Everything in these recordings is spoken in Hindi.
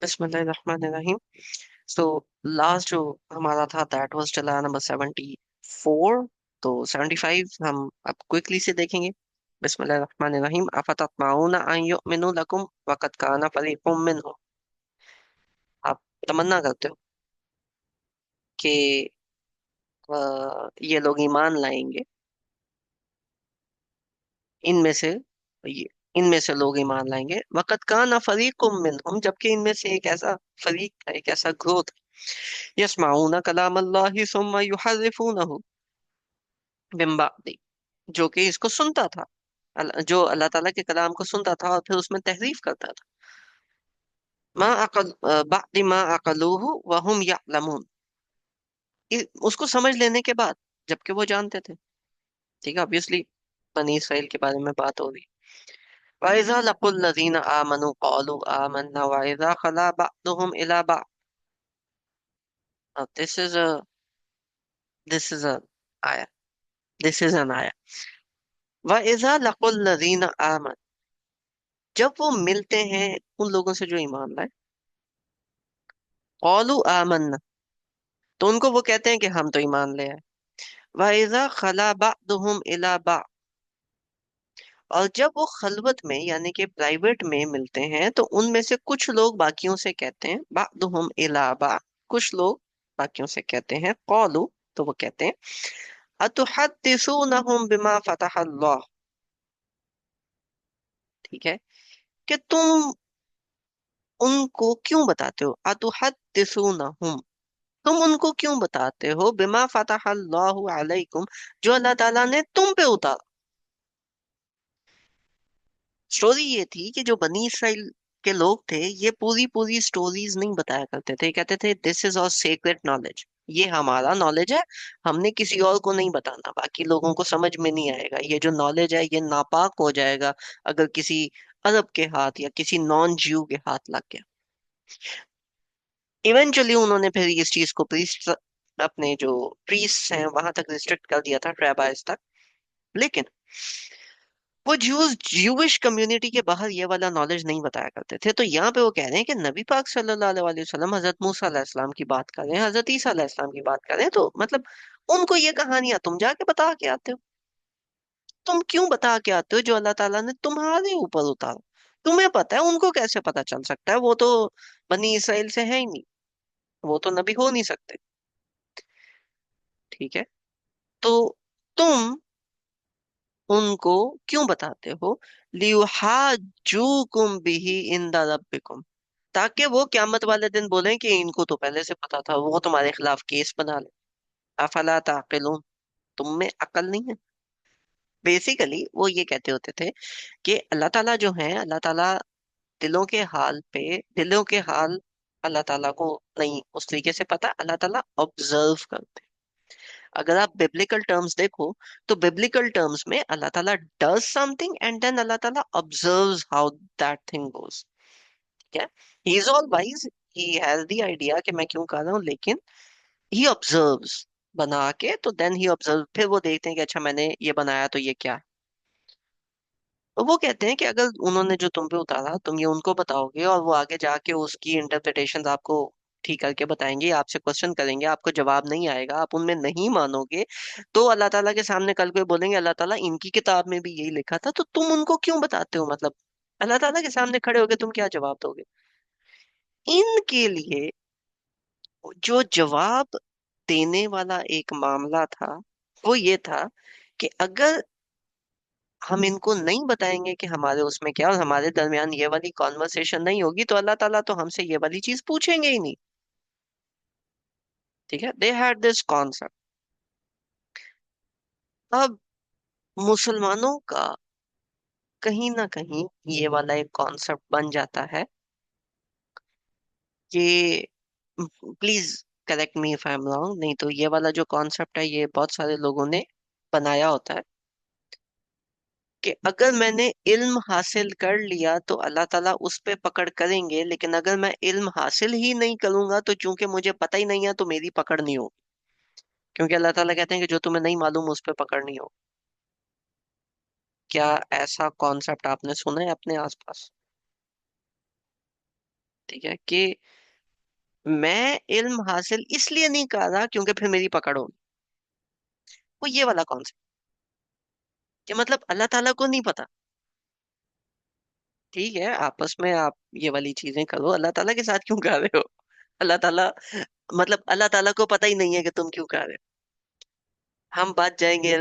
बिस्मिल्लाहिर्रहमानिर्रहीम। सो लास्ट जो हमारा था दैट वाज चला नंबर 74। तो 75 हम अब क्विकली से देखेंगे। बिस्मिल्लाहिर्रहमानिर्रहीम। अफततमाऊना अन युमिनु लकुम वक़द काना फरीक़ुम मिनहुम। आप तमन्ना करते हो कि ये लोग ईमान लाएंगे, इनमें से ये इनमें से लोग ईमान लाएंगे। वक़द काना फरीक़ुम मिनहुम, जबकि इनमें से एक ऐसा फरीक था, एक ऐसा ग्रोथ, यस्माऊना कलाम अल्लाहि सुम्मा युहर्रिफूनहु मिन बादी, जो कि इसको सुनता था, जो अल्लाह ताला के कलाम को सुनता था और फिर उसमें तहरीफ करता था। मा अकल बादी मा अकलूहु व हुम यअलमून, उसको समझ लेने के बाद, जबकि वो जानते थे। ठीक है, ऑब्वियसली बनी इसराइल के बारे में बात हो रही। वाइजा लकुल लजीना आमनु qalu आमन्ना वाइजा खला बअदुहुम इला बअद। This is a this is a आया, दिस इज एन आया। वाइजा लकुल लजीना आमन, जब वो मिलते हैं उन लोगों से जो ईमान लाए, qalu आमन्ना, तो उनको वो कहते हैं कि हम तो ईमान ले आए। वाइजा खला बअदुहुम इला बअद, और जब वो खलवत में यानी कि प्राइवेट में मिलते हैं तो उनमें से कुछ लोग बाकियों से कहते हैं, बअदुहुम इला बअद, कुछ लोग बाकियों से कहते हैं, कौलू, तो वो कहते हैं, अतुहद्दिसूनहुम बिमा फतहल्लाह, ठीक है, कि तुम उनको क्यों बताते हो, अतुहद्दिसूनहुम, तुम उनको क्यों बताते हो, बिमा फतहल्लाहु अलैकुम, जो अल्लाह ताला ने तुम पे उतारा। स्टोरी ये थी कि जो बनी इसराइल के लोग थे, ये पूरी पूरी स्टोरीज नहीं बताया करते थे। कहते थे this is our secret knowledge, ये हमारा नॉलेज है, हमने किसी और को नहीं बताना, बाकी लोगों को समझ में नहीं आएगा, ये जो नॉलेज है ये नापाक हो जाएगा अगर किसी अरब के हाथ या किसी नॉन ज्यू के हाथ लग गया। इवेंचुअली उन्होंने फिर इस चीज को प्रीस्ट, अपने जो प्रीस्ट हैं वहां तक रिस्ट्रिक्ट कर दिया था, ट्रेबाइस तक। लेकिन वो ज्यूज ज्यूइश कम्युनिटी के बाहर ये वाला नॉलेज नहीं बताया करते थे। तो यहाँ पे वो कह रहे हैं कि नबी पाक सल्लल्लाहु अलैहि वसल्लम हजरत मूसा अलैहिस्सलाम की बात कर रहे हैं, हजरत ईसा अलैहिस्सलाम की बात कर रहे हैं, तो मतलब उनको ये कहानियां तुम जाके बता के आते हो। तुम क्यों बता के आते हो जो अल्लाह ताला ने तुम्हारे ऊपर उतारा? तुम्हें पता है, उनको कैसे पता चल सकता है? वो तो बनी इसराइल से है ही नहीं, वो तो नबी हो नहीं सकते। ठीक है, तो तुम उनको क्यों बताते हो, लियुहाज्जूकुम बिही इंदा रब्बिकुम, ताकि वो क्यामत वाले दिन बोलें कि इनको तो पहले से पता था, वो तुम्हारे खिलाफ केस बना ले। अफला ताकिलून, तुम में अकल नहीं है। बेसिकली वो ये कहते होते थे कि अल्लाह ताला जो है, अल्लाह ताला दिलों के हाल पे, दिलों के हाल अल्लाह ताला को नहीं उस तरीके से पता, अल्लाह ताला ऑब्जर्व करते। अगर आप बिब्लिकल टर्म्स देखो, तो बिब्लिकल टर्म्स में अल्लाह ताला डज समथिंग एंड देन अल्लाह ताला ऑब्जर्व्स हाउ दैट थिंग गोस। ठीक है, he is all wise, he has the idea कि मैं क्यों कर रहा हूँ, लेकिन ही ऑब्जर्व्स बना के, तो देन ही ऑब्जर्व, फिर वो देखते हैं कि अच्छा मैंने ये बनाया तो ये क्या है। तो वो कहते हैं कि अगर उन्होंने जो तुम पे उतारा तुम ये उनको बताओगे और वो आगे जाके उसकी इंटरप्रिटेशन आपको ठीक करके बताएंगे, आपसे क्वेश्चन करेंगे, आपको जवाब नहीं आएगा, आप उनमें नहीं मानोगे, तो अल्लाह ताला के सामने कल को बोलेंगे अल्लाह ताला इनकी किताब में भी यही लिखा था, तो तुम उनको क्यों बताते हो? मतलब अल्लाह ताला के सामने खड़े होके तुम क्या जवाब दोगे? इनके लिए जो जवाब देने वाला एक मामला था वो ये था कि अगर हम इनको नहीं बताएंगे कि हमारे उसमें क्या, और हमारे दरमियान ये वाली कॉन्वर्सेशन नहीं होगी, तो अल्लाह ताला तो हमसे ये वाली चीज पूछेंगे ही नहीं। ठीक है, दे हैड दिस कॉन्सेप्ट। अब मुसलमानों का कहीं ना कहीं ये वाला एक कॉन्सेप्ट बन जाता है कि, please correct me if I am wrong, नहीं तो ये वाला जो कॉन्सेप्ट है ये बहुत सारे लोगों ने बनाया होता है कि अगर मैंने इल्म हासिल कर लिया तो अल्लाह ताला उस पे पकड़ करेंगे, लेकिन अगर मैं इल्म हासिल ही नहीं करूंगा तो चूंकि मुझे पता ही नहीं है तो मेरी पकड़ नहीं होगी, क्योंकि अल्लाह ताला कहते हैं कि जो तुम्हें नहीं मालूम उस पे पकड़ नहीं हो। क्या ऐसा कॉन्सेप्ट आपने सुना है अपने आसपास? ठीक है कि मैं इल्म हासिल इसलिए नहीं कर रहा क्योंकि फिर मेरी पकड़ होगी। वो ये वाला कॉन्सेप्ट कि मतलब अल्लाह ताला को नहीं पता। ठीक है, आपस में आप ये वाली चीजें करो, अल्लाह ताला के साथ क्यों कर रहे हो? अल्लाह ताला, मतलब अल्लाह ताला को पता ही नहीं है कि तुम क्यों कर रहे हो। हम बच जाएंगे।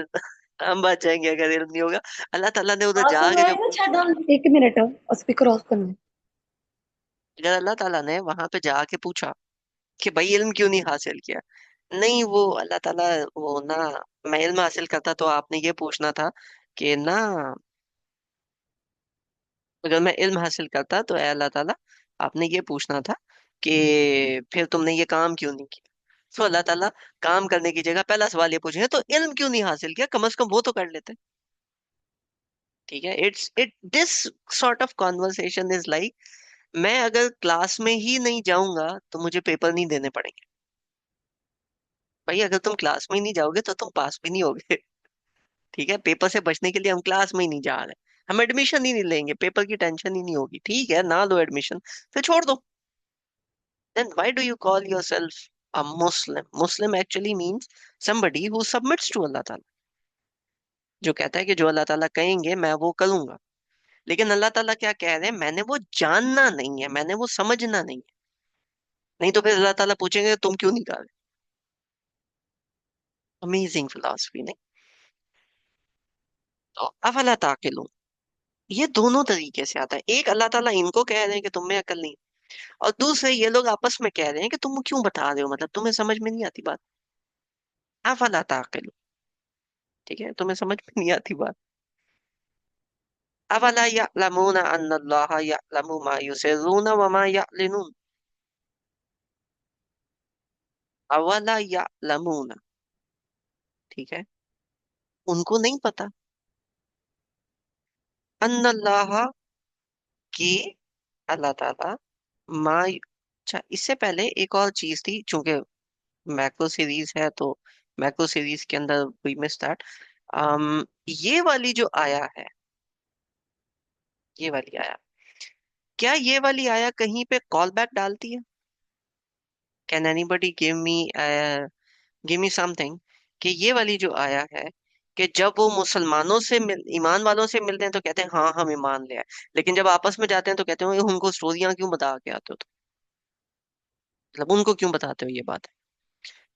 हम बच जाएंगे अगर इल्म नहीं होगा। अल्लाह ताला ने उधर हाँ सुन जाके रहा जो है ना पूछना है, शायद। एक मिनट, स्पीकर ऑफ करना है। अगर अल्लाह ताला ने वहां पे जाके पूछा कि भाई इल्म क्यों नहीं हासिल किया, नहीं वो अल्लाह ताला, वो ना, मैं इल्म हासिल करता तो आपने ये पूछना था कि ना, अगर मैं इल्म हासिल करता तो ऐ अल्लाह ताला, आपने ये पूछना था कि फिर तुमने ये काम क्यों नहीं किया। तो अल्लाह ताला काम करने की जगह पहला सवाल ये पूछेंगे तो इल्म क्यों नहीं हासिल किया, कम से कम वो तो कर लेते। ठीक है, it this sort of conversation is like, मैं अगर क्लास में ही नहीं जाऊंगा तो मुझे पेपर नहीं देने पड़ेंगे। भाई अगर तुम क्लास में ही नहीं जाओगे तो तुम पास भी नहीं होगे। ठीक है, पेपर से बचने के लिए हम क्लास में ही नहीं जा रहे, हम एडमिशन ही नहीं लेंगे, पेपर की टेंशन ही नहीं होगी। ठीक है, ना लो एडमिशन, फिर छोड़ दो। Then why do you call yourself a Muslim? Muslim actually means somebody who submits to Allah Ta'ala, जो कहता है कि जो अल्लाह ताला कहेंगे मैं वो करूंगा। लेकिन अल्लाह ताला क्या कह रहे हैं, मैंने वो जानना नहीं है, मैंने वो समझना नहीं है। नहीं तो फिर अल्लाह ताला पूछेंगे तुम क्यों नहीं कर रहे। अमेजिंग फिलॉसफी नहीं? तो अफला ताकिलून, ये दोनों तरीके से आता है। एक, अल्लाह ताला इनको कह रहे हैं कि तुम में अकल नहीं, और दूसरे ये लोग आपस में कह रहे हैं कि तुम क्यों बता रहे हो, मतलब तुम्हें समझ में नहीं आती बात। अफला ताकिलून, ठीक है, तुम्हें समझ में नहीं आती बात। अवला यअलमून अन्नल्लाह यअलमु मा युसिर्रून व मा यअलिनून। अवला यअलमून, ठीक है, उनको नहीं पता, अन्नल्लाह, की अल्लाह ताला, मा, अच्छा इससे पहले एक और चीज थी, चूंकि मैक्रो सीरीज है तो मैक्रो सीरीज के अंदर वी मिस दैट। ये वाली जो आया है, ये वाली आया, क्या ये वाली आया कहीं पे कॉल बैक डालती है? Can anybody give me something कि ये वाली जो आया है, कि जब वो मुसलमानों से ईमान वालों से मिलते हैं तो कहते हैं हाँ हम ईमान ले आए, लेकिन जब आपस में जाते हैं तो कहते हैं "ये उनको स्टोरियां क्यों बता के आते हो, तो मतलब उनको क्यों बताते हो ये बात है"।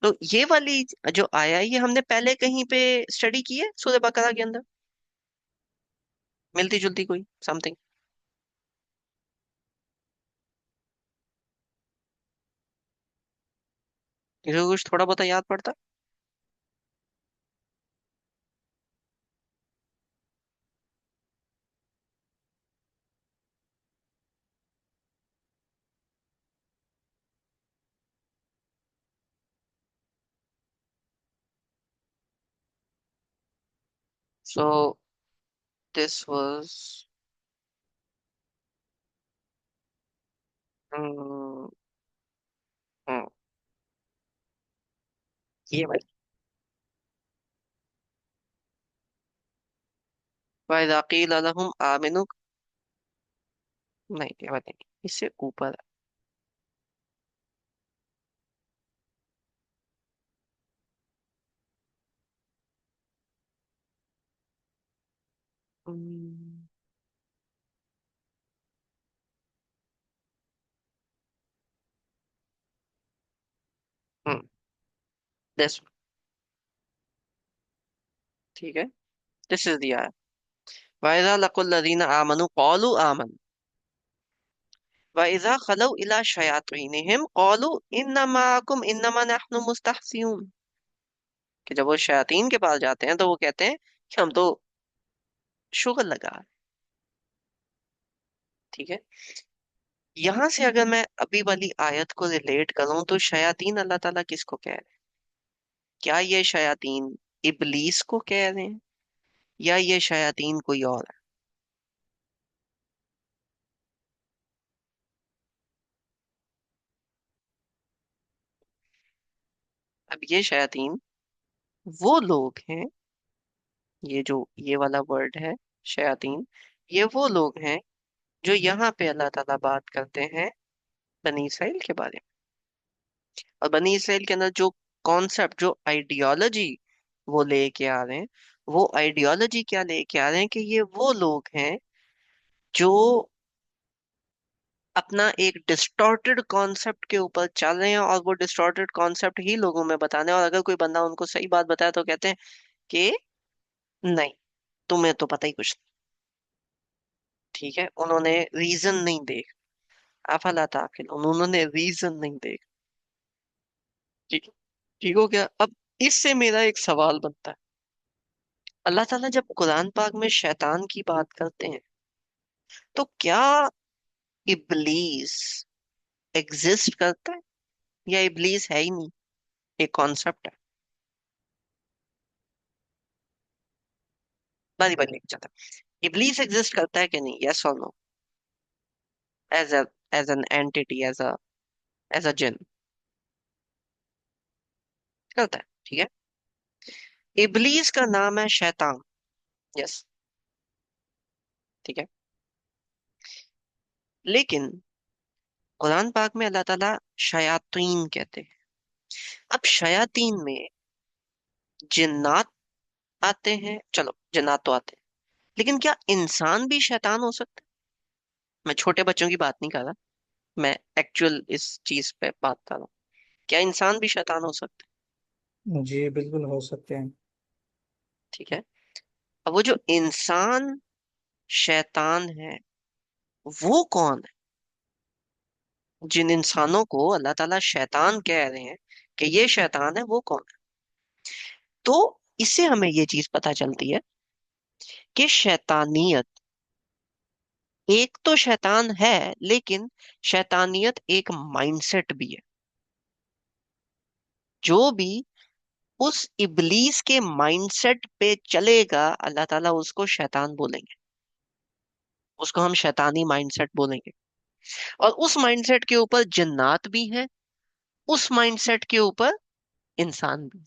तो ये वाली जो आया है, ये हमने पहले कहीं पे स्टडी की है सूरह बकरा के अंदर, मिलती जुलती कोई समथिंग? किसी को कुछ थोड़ा बहुत याद पड़ता? सो दिस वाज, ये वाली, वाइदा क़ील लहुम आमिनू, नहीं ये वाली नहीं, इससे ऊपर है। दिस, ठीक है, दिस इज दिया है, वाइजा लकुल लदीना आमनु कौलु आमन, वाइजा खलौ इला शयातीनहिम कौलु इन्ना माकुम इन्नमा नहनु मुस्तहसिऊन, कि जब वो शयातीन के पास जाते हैं तो वो कहते हैं कि हम तो शुगर लगा रहे हैं। ठीक है, यहां से अगर मैं अभी वाली आयत को रिलेट करूं तो शयातीन अल्लाह ताला किसको कह रहे हैं? क्या ये शयातीन इबलीस को कह रहे हैं, या ये शयातीन कोई और है? अब ये शयातीन वो लोग हैं, ये जो ये वाला वर्ड है शयातीन, ये वो लोग हैं जो यहाँ पे अल्लाह ताला बात करते हैं बनी इसराइल के बारे में। और बनी इसराइल के अंदर जो कॉन्सेप्ट, जो आइडियोलॉजी वो लेके आ रहे हैं, वो आइडियोलॉजी क्या लेके आ रहे हैं कि ये वो लोग हैं जो अपना एक डिस्टॉर्टेड कॉन्सेप्ट के ऊपर चल रहे हैं, और वो डिस्टॉर्टेड कॉन्सेप्ट ही लोगों में बताने हैं। और अगर कोई बंदा उनको सही बात बताया तो कहते हैं कि नहीं, तुम्हें तो पता ही कुछ नहीं। ठीक है, उन्होंने रीजन नहीं देख, अफला ताकिल, उन्होंने रीजन नहीं देख। ठीक, ठीक हो गया। अब इससे मेरा एक सवाल बनता है, अल्लाह ताला जब कुरान पाक में शैतान की बात करते हैं, तो क्या इब्लीस एग्जिस्ट करता है, या इब्लीस है ही नहीं, एक कॉन्सेप्ट है? बारी बारी लेके चलता है। इब्लीस एग्जिस्ट करता है कि नहीं, यस और no? As a, as an entity, as a jinn, करता है। ठीक है, इब्लीस का नाम है शैतान। यस, ठीक है। लेकिन कुरान पाक में अल्लाह ताला शयातीन कहते हैं। अब शयातीन में जिन्नात आते हैं, चलो जिन्नात तो आते हैं, लेकिन क्या इंसान भी शैतान हो सकता है? मैं छोटे बच्चों की बात नहीं कर रहा, मैं एक्चुअल इस चीज पे बात कर रहा हूँ। क्या इंसान भी शैतान हो सकता है? जी बिल्कुल हो सकते हैं। ठीक है। अब वो जो इंसान शैतान है, वो कौन है? जिन इंसानों को अल्लाह ताला शैतान कह रहे हैं कि ये शैतान है, वो कौन है? तो इससे हमें ये चीज पता चलती है कि शैतानियत, एक तो शैतान है, लेकिन शैतानियत एक माइंडसेट भी है। जो भी उस इब्लीस के माइंडसेट पे चलेगा, अल्लाह ताला उसको शैतान बोलेंगे, उसको हम शैतानी माइंडसेट बोलेंगे। और उस माइंडसेट के ऊपर जिन्नात भी हैं, उस माइंडसेट के ऊपर इंसान भी।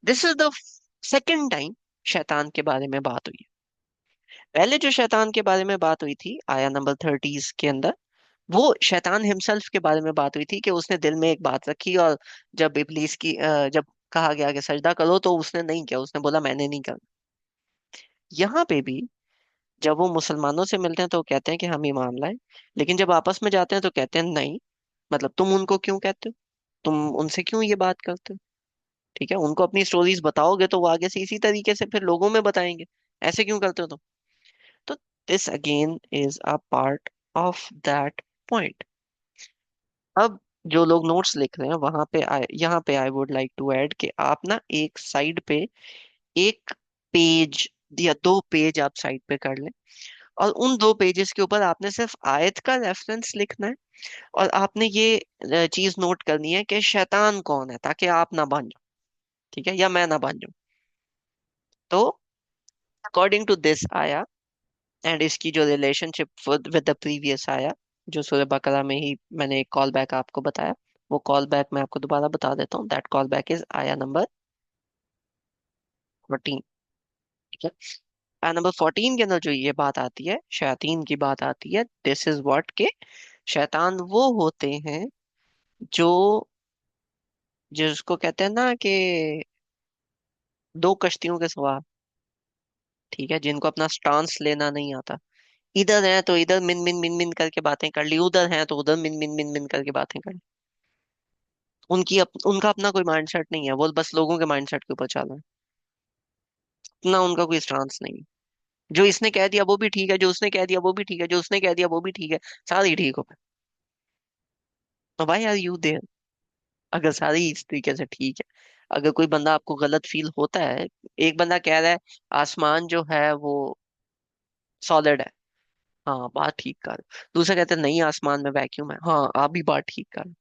This is the second time शैतान के बारे में बात हुई है। पहले जो शैतान के बारे में बात हुई थी आया नंबर 30 के अंदर, वो शैतान हिमसेल्फ के बारे में बात हुई थी कि उसने दिल में एक बात रखी, और जब इब्लीस की जब कहा गया कि सजदा करो, तो उसने नहीं किया, उसने बोला मैंने नहीं करना। यहाँ पे भी जब वो मुसलमानों से मिलते हैं तो वो कहते हैं कि हम ईमान लाए, लेकिन जब आपस में जाते हैं तो कहते हैं नहीं, मतलब तुम उनको क्यों कहते हो, तुम उनसे क्यों ये बात करते हो? ठीक है, उनको अपनी स्टोरीज बताओगे तो वो आगे से इसी तरीके से फिर लोगों में बताएंगे, ऐसे क्यों करते हो तुम? तो this again is a part of that point. अब जो लोग नोट्स लिख रहे हैं वहां पे यहाँ पे I would like to add कि आप ना एक साइड पे एक पेज या दो पेज आप साइड पे कर लें, और उन दो पेजेस के ऊपर आपने सिर्फ आयत का रेफरेंस लिखना है, और आपने ये चीज नोट करनी है कि शैतान कौन है, ताकि आप ना बन जाओ, ठीक है, या मैं ना बन जाऊं। तो अकॉर्डिंग टू दिस आया, एंड इसकी जो रिलेशनशिप विद द प्रीवियस आया, जो सूरह बकरा में ही मैंने एक कॉल बैक आपको बताया, वो कॉल बैक मैं आपको दोबारा बता देता हूँ। दैट कॉल बैक इज आया नंबर 14। ठीक है, आया नंबर 14 के अंदर जो ये बात आती है, शैतान की बात आती है, दिस इज व्हाट के शैतान वो होते हैं जो, जिसको कहते हैं ना कि दो कश्तियों के सवार, ठीक है, जिनको अपना स्टांस लेना नहीं आता। इधर है तो इधर मिन मिन मिन मिन करके बातें कर ली, उधर है तो उधर मिन मिन मिन मिन करके बातें कर ली। उनका अपना कोई माइंडसेट नहीं है, वो बस लोगों के माइंडसेट के ऊपर चल रहा है, अपना उनका कोई स्टांस नहीं है। जो इसने कह दिया वो भी ठीक है, जो उसने कह दिया वो भी ठीक है, जो उसने कह दिया वो भी ठीक है, सारे ही ठीक हो। तो व्हाई आर यू देयर, अगर सारे ही इस तरीके से ठीक है? अगर कोई बंदा आपको गलत फील होता है, एक बंदा कह रहा है आसमान जो है वो सॉलिड है, हाँ बात ठीक कर। दूसरा कहता है नहीं, आसमान में वैक्यूम है, हाँ आप भी बात ठीक कर।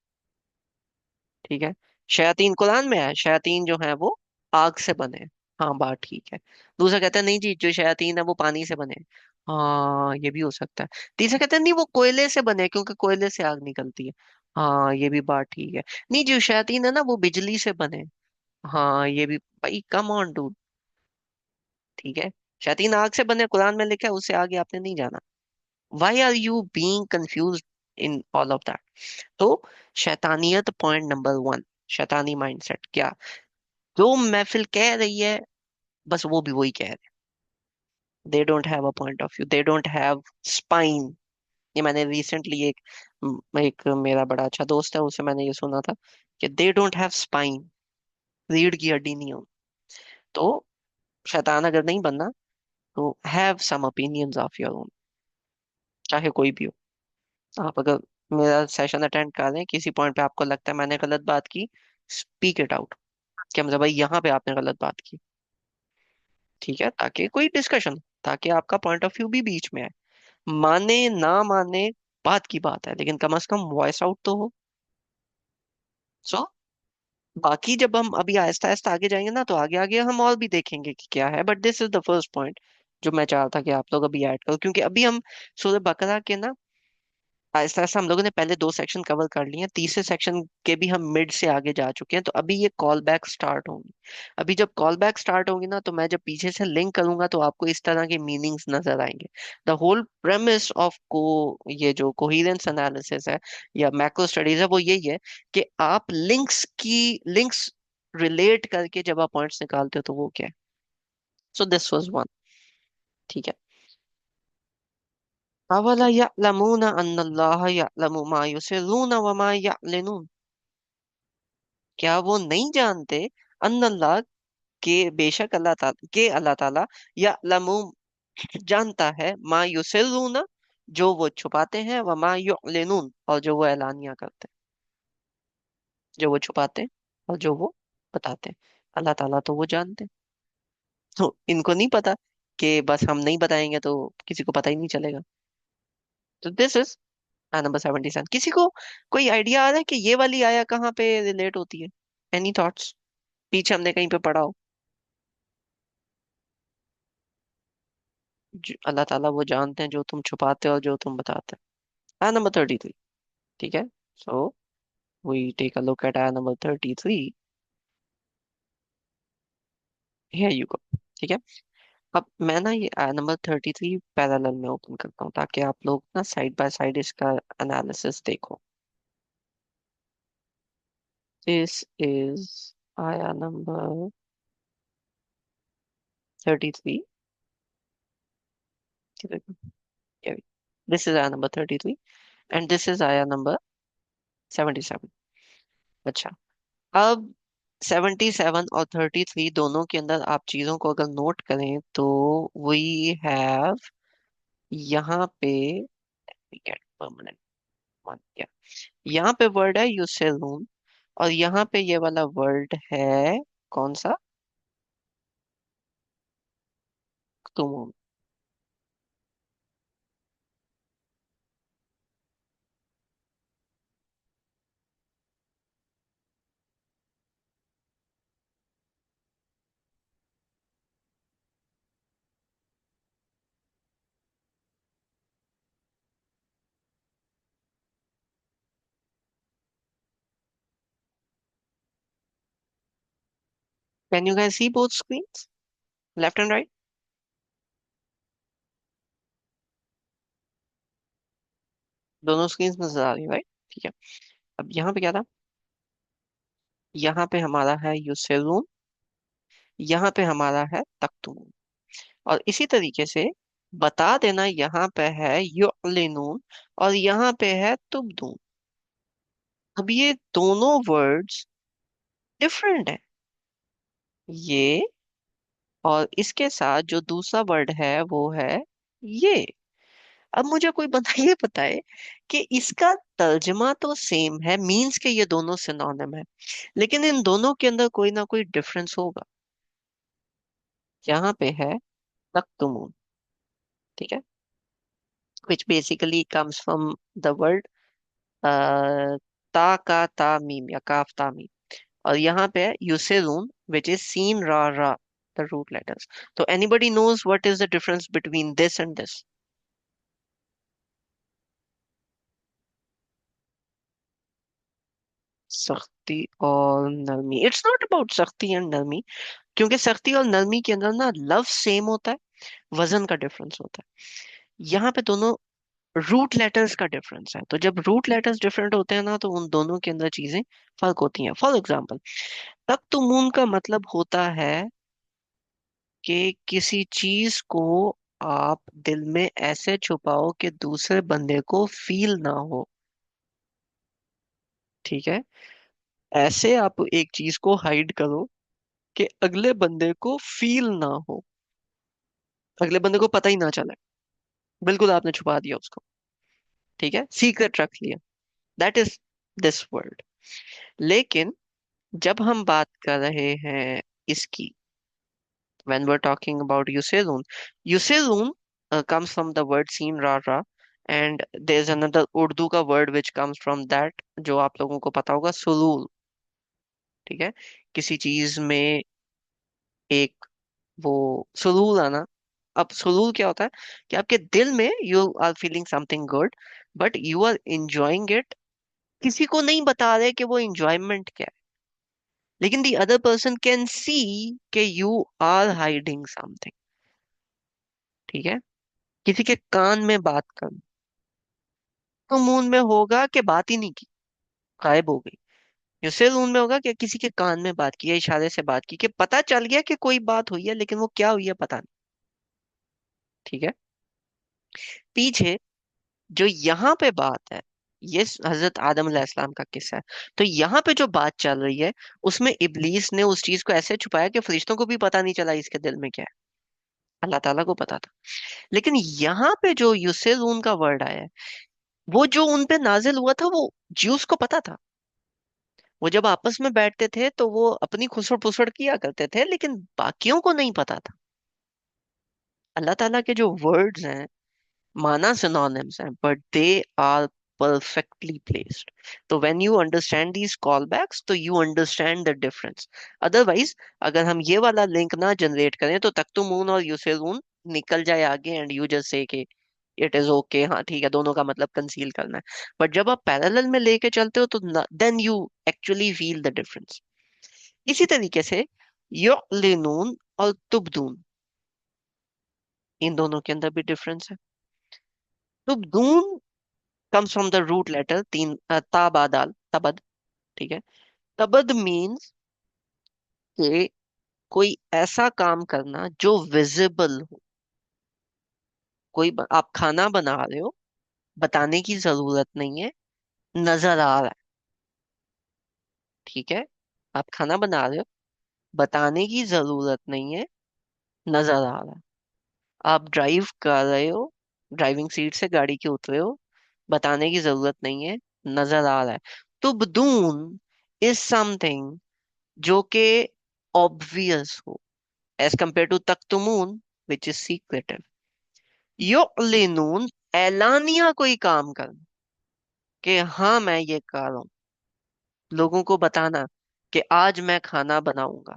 ठीक है, शयातीन कुरान में है, शयातीन जो है वो आग से बने हैं, हाँ बात ठीक है। दूसरा कहता है नहीं जी, जो शयातीन है वो पानी से बने हैं, हाँ ये भी हो सकता है। तीसरा कहता है नहीं, वो कोयले से बने हैं, क्योंकि कोयले से आग निकलती है, हाँ ये भी बात ठीक है। नहीं, जो शयातीन है ना वो बिजली से बने हैं, हाँ ये भी। भाई कम ऑन डूड, ठीक है, शयातीन आग से बने, कुरान में लिखा है, उससे आगे आपने नहीं जाना। Why are you being confuse? In all of that. तो शैतानियत पॉइंट नंबर वन, शैतानी माइंडसेट क्या, जो महफिल कह रही है बस वो भी वही कह रहे हैं। They don't have a point of view, they don't have spine. ये मैंने रिसेंटली एक मेरा बड़ा अच्छा दोस्त है, उससे मैंने ये सुना था कि दे डोंट हैव स्पाइन, रीढ़ की हड्डी नहीं हो। तो शैतान अगर नहीं बनना तो have some opinions of your own, चाहे कोई भी हो। आप अगर मेरा सेशन अटेंड कर रहे हैं, किसी पॉइंट पे आपको लगता है मैंने गलत बात की, स्पीक इट आउट, क्या मतलब भाई यहाँ पे आपने गलत बात की, ठीक है, ताकि कोई डिस्कशन, ताकि आपका पॉइंट ऑफ व्यू भी बीच में है। माने ना माने बात की बात है, लेकिन कम से कम वॉइस आउट तो हो। सो बाकी जब हम अभी आहिस्ता आहिस्ता आगे जाएंगे ना, तो आगे आगे हम और भी देखेंगे कि क्या है, but this is the first point जो मैं चाह रहा था कि आप लोग अभी ऐड करो, क्योंकि अभी हम सूरह बकरा के ना आहिस्ता आहिस्ता हम लोगों ने पहले दो सेक्शन कवर कर लिए हैं, तीसरे सेक्शन के भी हम मिड से आगे जा चुके हैं, तो अभी ये कॉल बैक स्टार्ट होंगी। अभी जब कॉल बैक स्टार्ट होंगी ना, तो मैं जब पीछे से लिंक करूंगा तो आपको इस तरह के मीनिंग्स नजर आएंगे। द होल प्रेमिस ऑफ को ये जो कोहेरेंस एनालिसिस है या मैक्रो स्टडीज है, वो यही है कि आप लिंक्स रिलेट करके जब आप पॉइंट्स निकालते हो तो वो क्या है। सो दिस वाज वन, ठीक है। अवला यअलमूना अन्नल्लाह यअलमु मा युसिर्रूना व मा यअलिनून, क्या वो नहीं जानते, अन्नल्लाह के बेशक अल्लाह ताला यअलमु जानता है, मा युसिर्रूना जो वो छुपाते हैं, व मा युअलिनून और जो वो ऐलानिया करते हैं, जो वो छुपाते हैं और जो वो बताते हैं, अल्लाह ताला तो वो जानते हैं। तो इनको नहीं पता कि बस हम नहीं बताएंगे तो किसी को पता ही नहीं चलेगा। तो दिस इज नंबर 77। किसी को कोई आइडिया आ रहा है कि ये वाली आया कहाँ पे रिलेट होती है? एनी थॉट्स, पीछे हमने कहीं पे पढ़ा हो? अल्लाह ताला वो जानते हैं जो तुम छुपाते हो और जो तुम बताते हो। आया नंबर 33, ठीक है। So we take a look at आया नंबर 33। हियर यू गो, ठीक है। अब मैं ना ये आया नंबर 33 पैरेलल में ओपन करता हूँ, ताकि आप लोग ना साइड बाय साइड इसका एनालिसिस देखो। दिस इज आया नंबर 33, दिस इज आया नंबर 33 एंड दिस इज आया नंबर 77। अच्छा, अब 77 और 33 दोनों के अंदर आप चीजों को अगर नोट करें तो वी हैव यहाँ पे गेट परमानेंट वन, क्या यहाँ पे वर्ड है यूसेलून, और यहाँ पे ये वाला वर्ड है कौन सा, तुम। Can you guys see both screens, left and right? दोनों स्क्रीन्स नजर आ रही है, राइट? ठीक है। अब यहाँ पे क्या था, यहाँ पे हमारा है यूसेलून, यहाँ पे हमारा है तख्तुम। और इसी तरीके से बता देना, यहाँ पे है युअलिनून और यहाँ पे है तुबदून। अब ये दोनों वर्ड्स डिफरेंट है, ये और इसके साथ जो दूसरा वर्ड है वो है ये। अब मुझे कोई बंदा ये बताए कि इसका तर्जमा तो सेम है, मीन्स के ये दोनों सिनोनिम है, लेकिन इन दोनों के अंदर कोई ना कोई डिफरेंस होगा। यहाँ पे है तख्तुमून, ठीक है, which basically comes from the word ता का ता मीम या काफ ता मीम, और यहाँ पे है यूसेरून which is सीन रा रा, the root letters. So anybody knows what is the difference between this and this? सख्ती और नरमी, इट्स नॉट अबाउट सख्ती एंड नरमी, क्योंकि सख्ती और नरमी के अंदर ना लव सेम होता है, वजन का डिफरेंस होता है। यहाँ पे दोनों रूट लेटर्स का डिफरेंस है। तो जब रूट लेटर्स डिफरेंट होते हैं ना, तो उन दोनों के अंदर चीजें फर्क होती हैं। फॉर एग्जाम्पल, तख्तमून का मतलब होता है कि किसी चीज को आप दिल में ऐसे छुपाओ कि दूसरे बंदे को फील ना हो। ठीक है, ऐसे आप एक चीज को हाइड करो कि अगले बंदे को फील ना हो, अगले बंदे को पता ही ना चले, बिल्कुल आपने छुपा दिया उसको। ठीक है, सीक्रेट रख लिया। That is this word. लेकिन जब हम बात कर रहे हैं इसकी, when we're talking about Yuselun, Yuselun comes from the word seen rara, and there's another Urdu का word which comes from that, जो आप लोगों को पता होगा, सुलूल। ठीक है, किसी चीज में एक वो सुलूल आना। अब सुलूल क्या होता है कि आपके दिल में you are feeling something good, but you are enjoying it, किसी को नहीं बता रहे कि वो enjoyment क्या है, लेकिन the other person can see कि you are hiding something। ठीक है, किसी के कान में बात कर, तो मून में होगा कि बात ही नहीं की, गायब हो गई। यूसुफ मून में होगा कि किसी के कान में बात की या इशारे से बात की, कि पता चल गया कि कोई बात हुई है, लेकिन वो क्या हुई है पता नहीं। ठीक है, पीछे जो यहाँ पे बात है, ये हजरत आदम अलैहिस्सलाम का किस्सा है। तो यहाँ पे जो बात चल रही है, उसमें इब्लीस ने उस चीज को ऐसे छुपाया कि फरिश्तों को भी पता नहीं चला इसके दिल में क्या है, अल्लाह ताला को पता था। लेकिन यहाँ पे जो यूसुफ का वर्ड आया है, वो जो उन पे नाजिल हुआ था, वो ज्यूस को पता था। वो जब आपस में बैठते थे तो वो अपनी खुसड़ पुसड़ किया करते थे, लेकिन बाकियों को नहीं पता था। अल्लाह ताला के जो वर्ड्स हैं, माना सिनोनिम्स हैं, but they are perfectly placed. तो when you understand these call backs, तो you understand the difference. Otherwise अगर हम ये वाला लिंक ना जनरेट करें, तो तख्तुमून और यूसुफ निकल जाए आगे, एंड यू जस्ट से कि इट इज ओके, हाँ ठीक है, दोनों का मतलब कंसील करना है। बट जब आप पैरेलल में लेके चलते हो, तो then you actually feel the difference. इसी तरीके से युलिनून और तुबदून, इन दोनों के अंदर भी डिफरेंस है। तुबदून comes from the root letter तीन, ताबादाल, तबद। ठीक है, तबद मीन्स कि कोई ऐसा काम करना जो विजिबल हो। आप खाना बना रहे हो, बताने की जरूरत नहीं है, नजर आ रहा है। ठीक है, आप खाना बना रहे हो, बताने की जरूरत नहीं है, नजर आ रहा है। आप ड्राइव कर रहे हो, ड्राइविंग सीट से गाड़ी के उतरे हो, बताने की जरूरत नहीं है, नजर आ रहा है। तो बदून इज समथिंग जो कि ऑब्वियस हो, एज कंपेयर टू तख्तुमून विच इज सीक्रेटिव। युलिनून एलानिया कोई काम करना, कि हाँ मैं ये कर रहा हूँ, लोगों को बताना कि आज मैं खाना बनाऊंगा।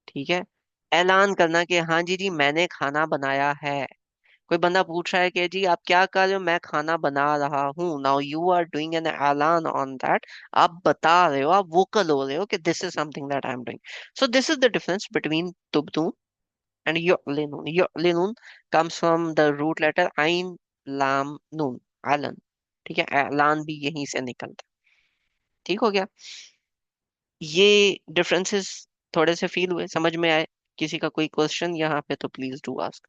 ठीक है, ऐलान करना कि हाँ जी जी मैंने खाना बनाया है। कोई बंदा पूछ रहा है कि जी आप क्या कर रहे हो, मैं खाना बना रहा हूँ, now you are doing an ऐलान ऑन दैट। आप बता रहे हो, आप वोकल हो रहे हो कि this is something that I am doing. So this is the difference between तुबतून एंड युलिनून। युलिनून comes from the root letter आइन लाम नून, ऐलन। ठीक है, ऐलान भी यहीं से निकलता है। ठीक हो गया, ये डिफरेंसेस थोड़े से फील हुए, समझ में आए? किसी का कोई क्वेश्चन यहाँ पे तो प्लीज डू आस्क।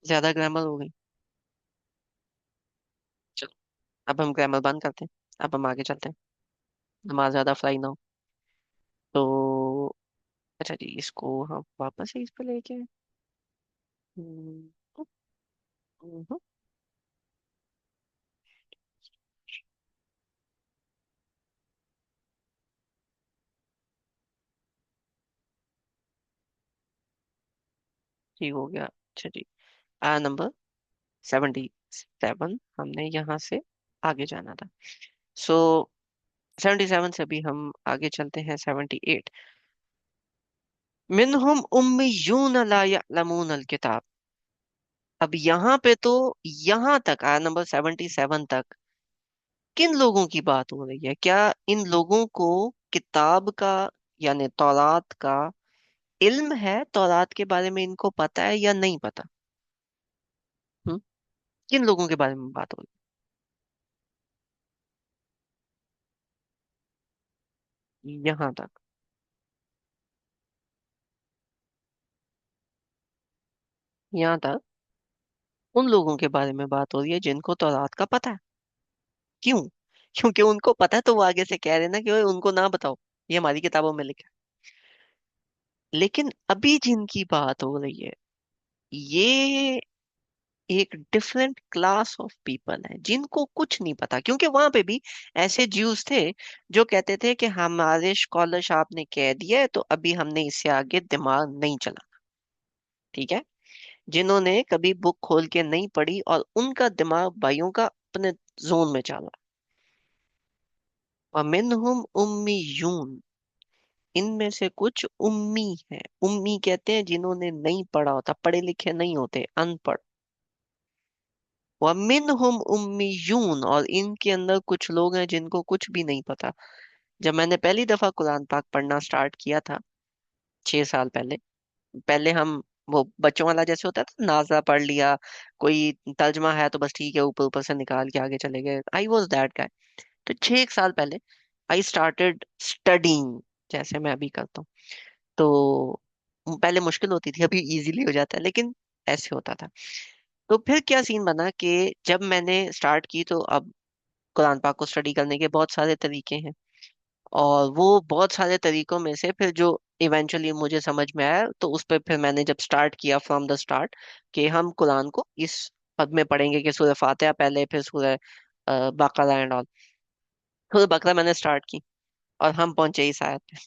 ज्यादा ग्रामर हो गई? चलो, अब हम ग्रामर बंद करते हैं, अब हम आगे चलते हैं, नमाज ज्यादा फ्राई ना हो। तो अच्छा जी, इसको हम वापस से इस पे लेके हम्म, हम्म, ठीक हो गया। अच्छा जी, आ नंबर 77, हमने यहाँ से आगे जाना था। सो 77 से भी हम आगे चलते हैं 78। मिनहुम उम्मियून ला यअलमून अल किताब। अब यहाँ पे तो, यहाँ तक आया नंबर 77 तक किन लोगों की बात हो रही है? क्या इन लोगों को किताब का, यानी तौरात का इल्म है तौरात के बारे में, इनको पता है या नहीं पता? हम्म? किन लोगों के बारे में बात हो रही है यहाँ तक? यहाँ तक उन लोगों के बारे में बात हो रही है जिनको तौरात का पता है। क्यों? क्योंकि उनको पता है, तो वो आगे से कह रहे हैं ना कि "ओए, उनको ना बताओ, ये हमारी किताबों में लिखा है"। लेकिन अभी जिनकी बात हो रही है, ये एक डिफरेंट क्लास ऑफ पीपल है जिनको कुछ नहीं पता, क्योंकि वहां पे भी ऐसे ज्यूस थे जो कहते थे कि हमारे स्कॉलर साहब ने कह दिया है, तो अभी हमने इससे आगे दिमाग नहीं चला। ठीक है। जिन्होंने कभी बुक खोल के नहीं पढ़ी और उनका दिमाग भाइयों का अपने जोन में चला। और मिनहुम उम्मीयून, इनमें से कुछ उम्मी है। उम्मी कहते हैं जिन्होंने नहीं पढ़ा होता, पढ़े लिखे नहीं होते, अनपढ़। वमिनहुम उम्मीयून, और इनके अंदर कुछ लोग हैं जिनको कुछ भी नहीं पता। जब मैंने पहली दफा कुरान पाक पढ़ना स्टार्ट किया था 6 साल पहले, पहले हम वो बच्चों वाला जैसे होता था, नाज़ा पढ़ लिया, कोई तर्जमा है तो बस ठीक है, ऊपर ऊपर से निकाल के आगे चले गए। I was that guy. तो 6 1 साल पहले आई स्टार्टेड स्टडिंग, जैसे मैं अभी करता हूँ। तो पहले मुश्किल होती थी, अभी इजीली हो जाता है, लेकिन ऐसे होता था। तो फिर क्या सीन बना कि जब मैंने स्टार्ट की, तो अब कुरान पाक को स्टडी करने के बहुत सारे तरीके हैं। और वो बहुत सारे तरीकों में से फिर जो इवेंचुअली मुझे समझ में आया, तो उस पर फिर मैंने जब स्टार्ट किया फ्रॉम द स्टार्ट, कि हम कुरान को इस हद में पढ़ेंगे कि सूरह फातिहा पहले, फिर सूरह बकरा एंड ऑल। सूरह बकरा मैंने स्टार्ट की और हम पहुंचे इस आयत पे।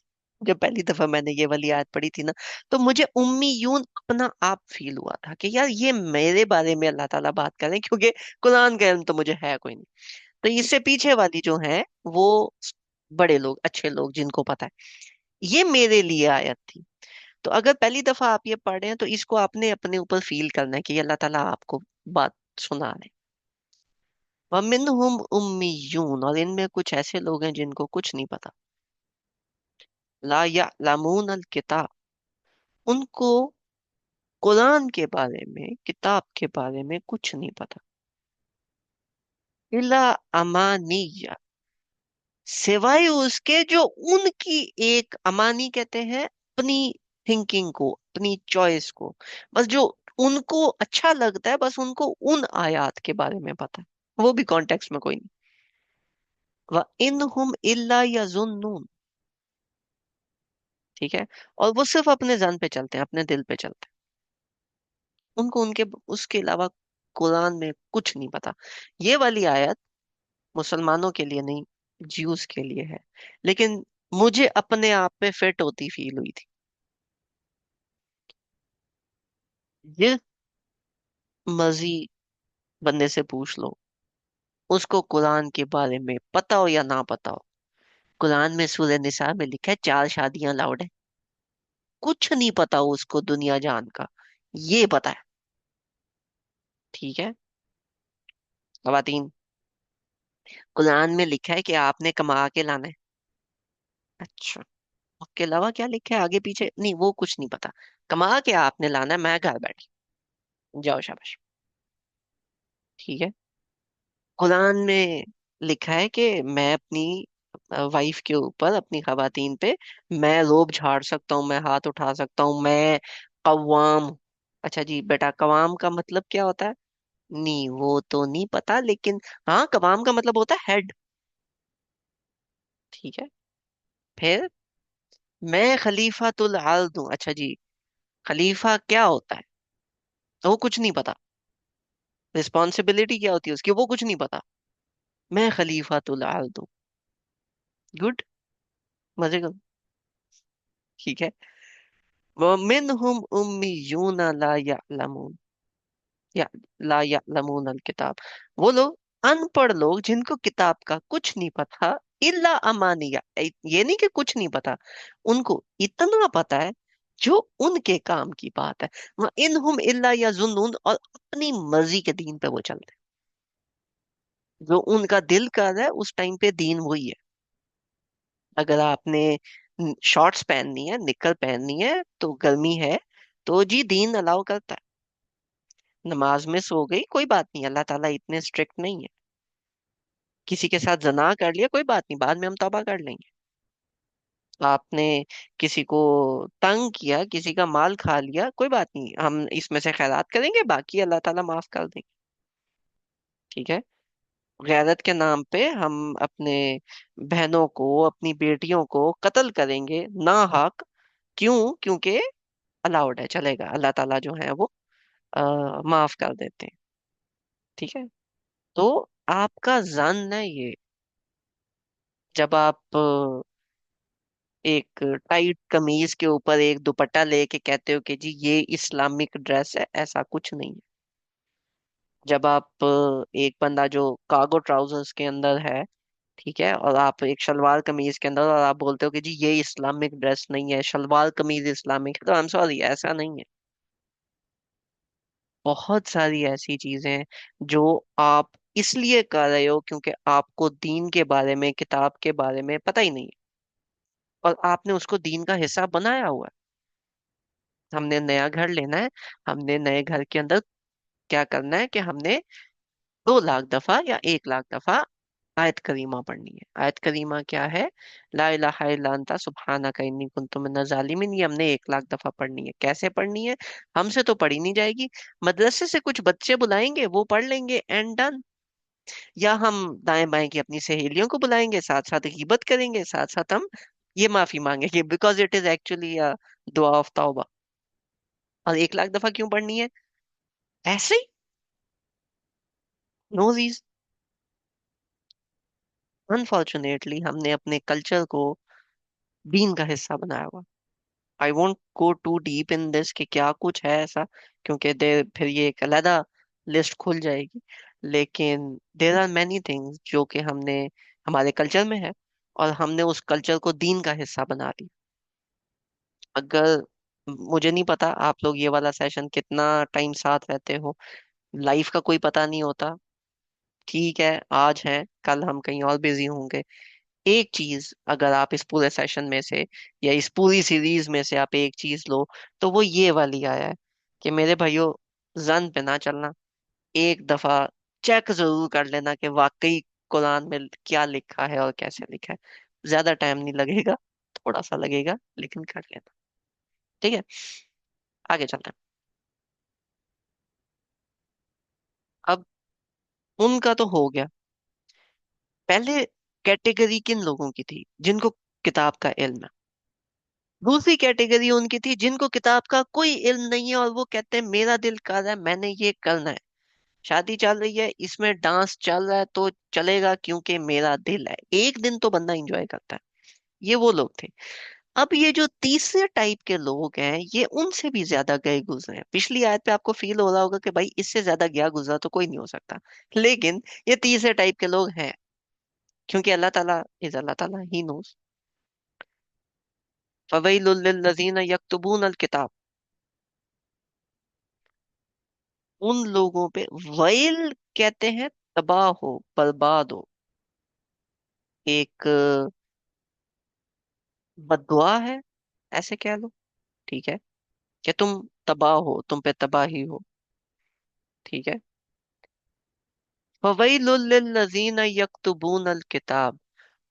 जब पहली दफा मैंने ये वाली आयत पढ़ी थी ना, तो मुझे उम्मीयून अपना आप फील हुआ था कि यार ये मेरे बारे में अल्लाह ताला बात करें, क्योंकि कुरान का इल्म तो मुझे है कोई नहीं। तो इससे पीछे वाली जो है वो बड़े लोग, अच्छे लोग जिनको पता है, ये मेरे लिए आयत थी। तो अगर पहली दफा आप ये पढ़ रहे हैं, तो इसको आपने अपने ऊपर फील करना है कि अल्लाह ताला आपको बात सुना रहे। वमिनहुम उम्मीयून, और इनमें कुछ ऐसे लोग हैं जिनको कुछ नहीं पता। ला यअलमून अल किताब, उनको कुरान के बारे में, किताब के बारे में कुछ नहीं पता। इला अमानिया, सिवाय उसके जो उनकी एक अमानी कहते हैं अपनी थिंकिंग को, अपनी चॉइस को, बस जो उनको अच्छा लगता है, बस उनको उन आयात के बारे में पता है, वो भी कॉन्टेक्स्ट में कोई नहीं। व इन हुम इल्ला यजुन्नून, ठीक है। और वो सिर्फ अपने जन पे चलते हैं, अपने दिल पे चलते हैं, उनको उनके उसके अलावा कुरान में कुछ नहीं पता। ये वाली आयत मुसलमानों के लिए नहीं, ज्यूस के लिए है। लेकिन मुझे अपने आप पे फिट होती फील हुई थी। जिस मर्जी बंदे से पूछ लो, उसको कुरान के बारे में पता हो या ना पता हो, कुरान में सूरह निसा में लिखा है 4 शादियां अलाउड है। कुछ नहीं पता उसको दुनिया जान का, ये पता है। ठीक है। खवातीन, कुरान में लिखा है कि आपने कमा के लाना है। अच्छा, उसके अलावा क्या लिखा है आगे पीछे नहीं, वो कुछ नहीं पता। कमा के आपने लाना है, मैं घर बैठी, जाओ शाबाश। ठीक है। कुरान में लिखा है कि मैं अपनी वाइफ के ऊपर, अपनी खवातीन पे मैं रोब झाड़ सकता हूँ, मैं हाथ उठा सकता हूँ, मैं कवाम हूँ। अच्छा जी बेटा, कवाम का मतलब क्या होता है? नहीं, वो तो नहीं पता, लेकिन हाँ, कवाम का मतलब होता है हेड। ठीक है। फिर मैं खलीफातुल अर्द हूँ। अच्छा जी, खलीफा क्या होता है? तो वो कुछ नहीं पता। रिस्पॉन्सिबिलिटी क्या होती है उसकी, वो कुछ नहीं पता। मैं खलीफातुल अर्द हूँ। गुड। मजे का। ठीक है। वमिनहुम उम्मीयून ला यअलमून, या ला यअलमून अल किताब, वो लोग अनपढ़ लोग जिनको किताब का कुछ नहीं पता। इल्ला अमानिया, ये नहीं कि कुछ नहीं पता, उनको इतना पता है जो उनके काम की बात है। वह इनहुम इल्ला यजुन्नून, और अपनी मर्जी के दीन पे वो चलते हैं, जो उनका दिल कर रहा है उस टाइम पे दीन वही है। अगर आपने शॉर्ट्स पहननी है, निक्कर पहननी है, तो गर्मी है, तो जी दीन अलाउ करता है। नमाज में सो गई कोई बात नहीं, अल्लाह ताला इतने स्ट्रिक्ट नहीं है। किसी के साथ जना कर लिया कोई बात नहीं, बाद में हम तौबा कर लेंगे। आपने किसी को तंग किया, किसी का माल खा लिया, कोई बात नहीं, हम इसमें से खैरात करेंगे, बाकी अल्लाह ताला माफ कर देंगे। ठीक है। गैरत के नाम पे हम अपने बहनों को, अपनी बेटियों को कत्ल करेंगे ना हक। क्यों? क्योंकि अलाउड है, चलेगा, अल्लाह ताला जो है वो माफ कर देते हैं। ठीक है। तो आपका जन है ये, जब आप एक टाइट कमीज के ऊपर एक दुपट्टा लेके कहते हो कि जी ये इस्लामिक ड्रेस है, ऐसा कुछ नहीं है। जब आप एक बंदा जो कार्गो ट्राउजर्स के अंदर है, ठीक है, और आप एक शलवार कमीज के अंदर, और आप बोलते हो कि जी ये इस्लामिक ड्रेस नहीं है, शलवार कमीज इस्लामिक है, तो आई एम सॉरी, ऐसा नहीं है। बहुत सारी ऐसी चीजें हैं जो आप इसलिए कर रहे हो क्योंकि आपको दीन के बारे में, किताब के बारे में पता ही नहीं है, और आपने उसको दीन का हिस्सा बनाया हुआ है। हमने नया घर लेना है, हमने नए घर के अंदर क्या करना है कि हमने 2 लाख दफा या 1 लाख दफा आयत करीमा पढ़नी है। आयत करीमा क्या है? ला इलाहा इल्ला अंता सुब्हानका इन्नी कुन्तु मिनज़ ज़ालिमीन। ये हमने 1 लाख दफा पढ़नी है। कैसे पढ़नी है? हमसे तो पढ़ी नहीं जाएगी, मदरसे से कुछ बच्चे बुलाएंगे, वो पढ़ लेंगे, एंड डन। या हम दाएं बाएं की अपनी सहेलियों को बुलाएंगे, साथ साथ गीबत करेंगे, साथ साथ हम ये माफी मांगेंगे, बिकॉज इट इज एक्चुअली दुआ ऑफ तौबा। और 1 लाख दफा क्यों पढ़नी है? ऐसे ही, नो रीज। अनफॉर्चुनेटली हमने अपने कल्चर को दीन का हिस्सा बनाया हुआ। I won't go too deep in this कि क्या कुछ है ऐसा, क्योंकि दे फिर ये एक अलग लिस्ट खुल जाएगी। लेकिन देर आर मैनी थिंग्स जो कि हमने हमारे कल्चर में है, और हमने उस कल्चर को दीन का हिस्सा बना दिया। अगर, मुझे नहीं पता आप लोग ये वाला सेशन कितना टाइम साथ रहते हो, लाइफ का कोई पता नहीं होता। ठीक है, आज है, कल हम कहीं और बिजी होंगे। एक चीज अगर आप इस पूरे सेशन में से, या इस पूरी सीरीज में से आप एक चीज लो, तो वो ये वाली आया है कि मेरे भाइयों, जन पे ना चलना। एक दफा चेक जरूर कर लेना कि वाकई कुरान में क्या लिखा है और कैसे लिखा है। ज्यादा टाइम नहीं लगेगा, थोड़ा सा लगेगा, लेकिन कर लेना। ठीक है, आगे चलते हैं। अब उनका तो हो गया। पहले कैटेगरी किन लोगों की थी? जिनको किताब का इल्म है। दूसरी कैटेगरी उनकी थी जिनको किताब का कोई इल्म नहीं है, और वो कहते हैं मेरा दिल कर रहा है, मैंने ये करना है। शादी चल रही है, इसमें डांस चल रहा है तो चलेगा क्योंकि मेरा दिल है। एक दिन तो बंदा एंजॉय करता है। ये वो लोग थे। अब ये जो तीसरे टाइप के लोग हैं, ये उनसे भी ज्यादा गए गुजरे हैं। पिछली आयत पे आपको फील हो रहा होगा कि भाई इससे ज्यादा गया गुजरा तो कोई नहीं हो सकता, लेकिन ये तीसरे टाइप के लोग हैं, क्योंकि अल्लाह ताला ही नोस। फवैलुल लिल्लज़ीना यक्तुबून अल किताब। उन लोगों पे वैल कहते हैं, तबाह हो, बर्बाद हो। एक बददुआ है, ऐसे कह लो। ठीक है, कि तुम तबाह हो, तुम पे तबाही हो। ठीक है। फवैलुल लिल्लज़ीना यक्तुबून अल किताब।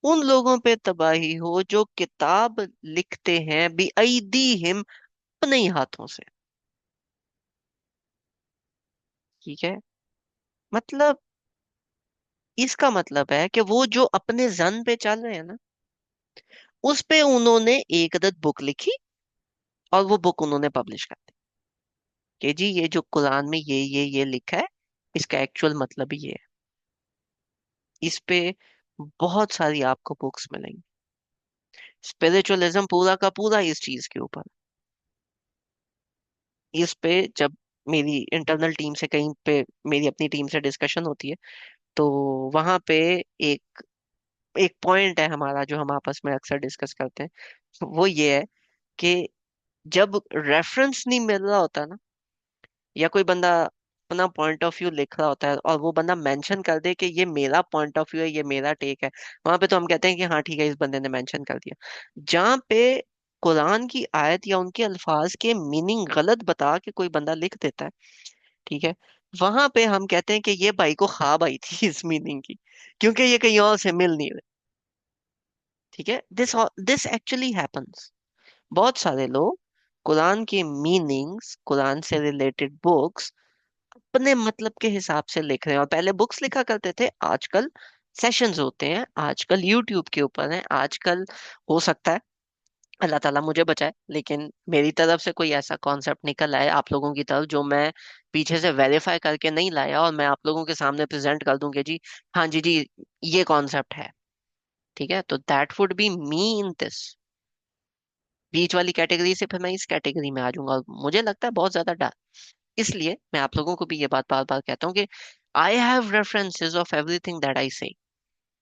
उन लोगों पे तबाही हो जो किताब लिखते हैं बिअयदीहिम, अपने ही हाथों से। ठीक है। मतलब, इसका मतलब है कि वो जो अपने जन पे चल रहे हैं ना, उस पे उन्होंने एक अदद बुक लिखी, और वो बुक उन्होंने पब्लिश कर दी कि जी ये जो कुरान में ये लिखा है, इसका एक्चुअल मतलब ये है। इस पे बहुत सारी आपको बुक्स मिलेंगी। स्पिरिचुअलिज्म पूरा का पूरा इस चीज के ऊपर। इस पे जब मेरी इंटरनल टीम से, कहीं पे मेरी अपनी टीम से डिस्कशन होती है, तो वहां पे एक एक पॉइंट है हमारा जो हम आपस में अक्सर डिस्कस करते हैं। वो ये है कि जब रेफरेंस नहीं मिल रहा होता ना, या कोई बंदा अपना पॉइंट ऑफ व्यू लिख रहा होता है और वो बंदा मेंशन कर दे कि ये मेरा पॉइंट ऑफ व्यू है, ये मेरा टेक है, वहां पे तो हम कहते हैं कि हाँ ठीक है, इस बंदे ने मेंशन कर दिया। जहाँ पे कुरान की आयत या उनके अल्फाज के मीनिंग गलत बता के कोई बंदा लिख देता है, ठीक है, वहां पे हम कहते हैं कि ये भाई को ख्वाब आई थी इस मीनिंग की, क्योंकि ये कहीं और से मिल नहीं रहे। ठीक है, दिस दिस एक्चुअली हैपेंस। बहुत सारे लोग कुरान के मीनिंग्स, कुरान से रिलेटेड बुक्स अपने मतलब के हिसाब से लिख रहे हैं। और पहले बुक्स लिखा करते थे, आजकल सेशंस होते हैं, आजकल यूट्यूब के ऊपर है, आजकल हो सकता है, अल्लाह ताला मुझे बचाए, लेकिन मेरी तरफ से कोई ऐसा कॉन्सेप्ट निकल आए आप लोगों की तरफ जो मैं पीछे से वेरीफाई करके नहीं लाया और मैं आप लोगों के सामने प्रेजेंट कर दूं कि जी हाँ जी जी ये कॉन्सेप्ट है। ठीक है, तो that would be me in this बीच वाली कैटेगरी से, फिर मैं इस कैटेगरी में आ जाऊंगा और मुझे लगता है बहुत ज्यादा डर। इसलिए मैं आप लोगों को भी ये बात बार बार कहता हूँ कि I have references of everything that I से।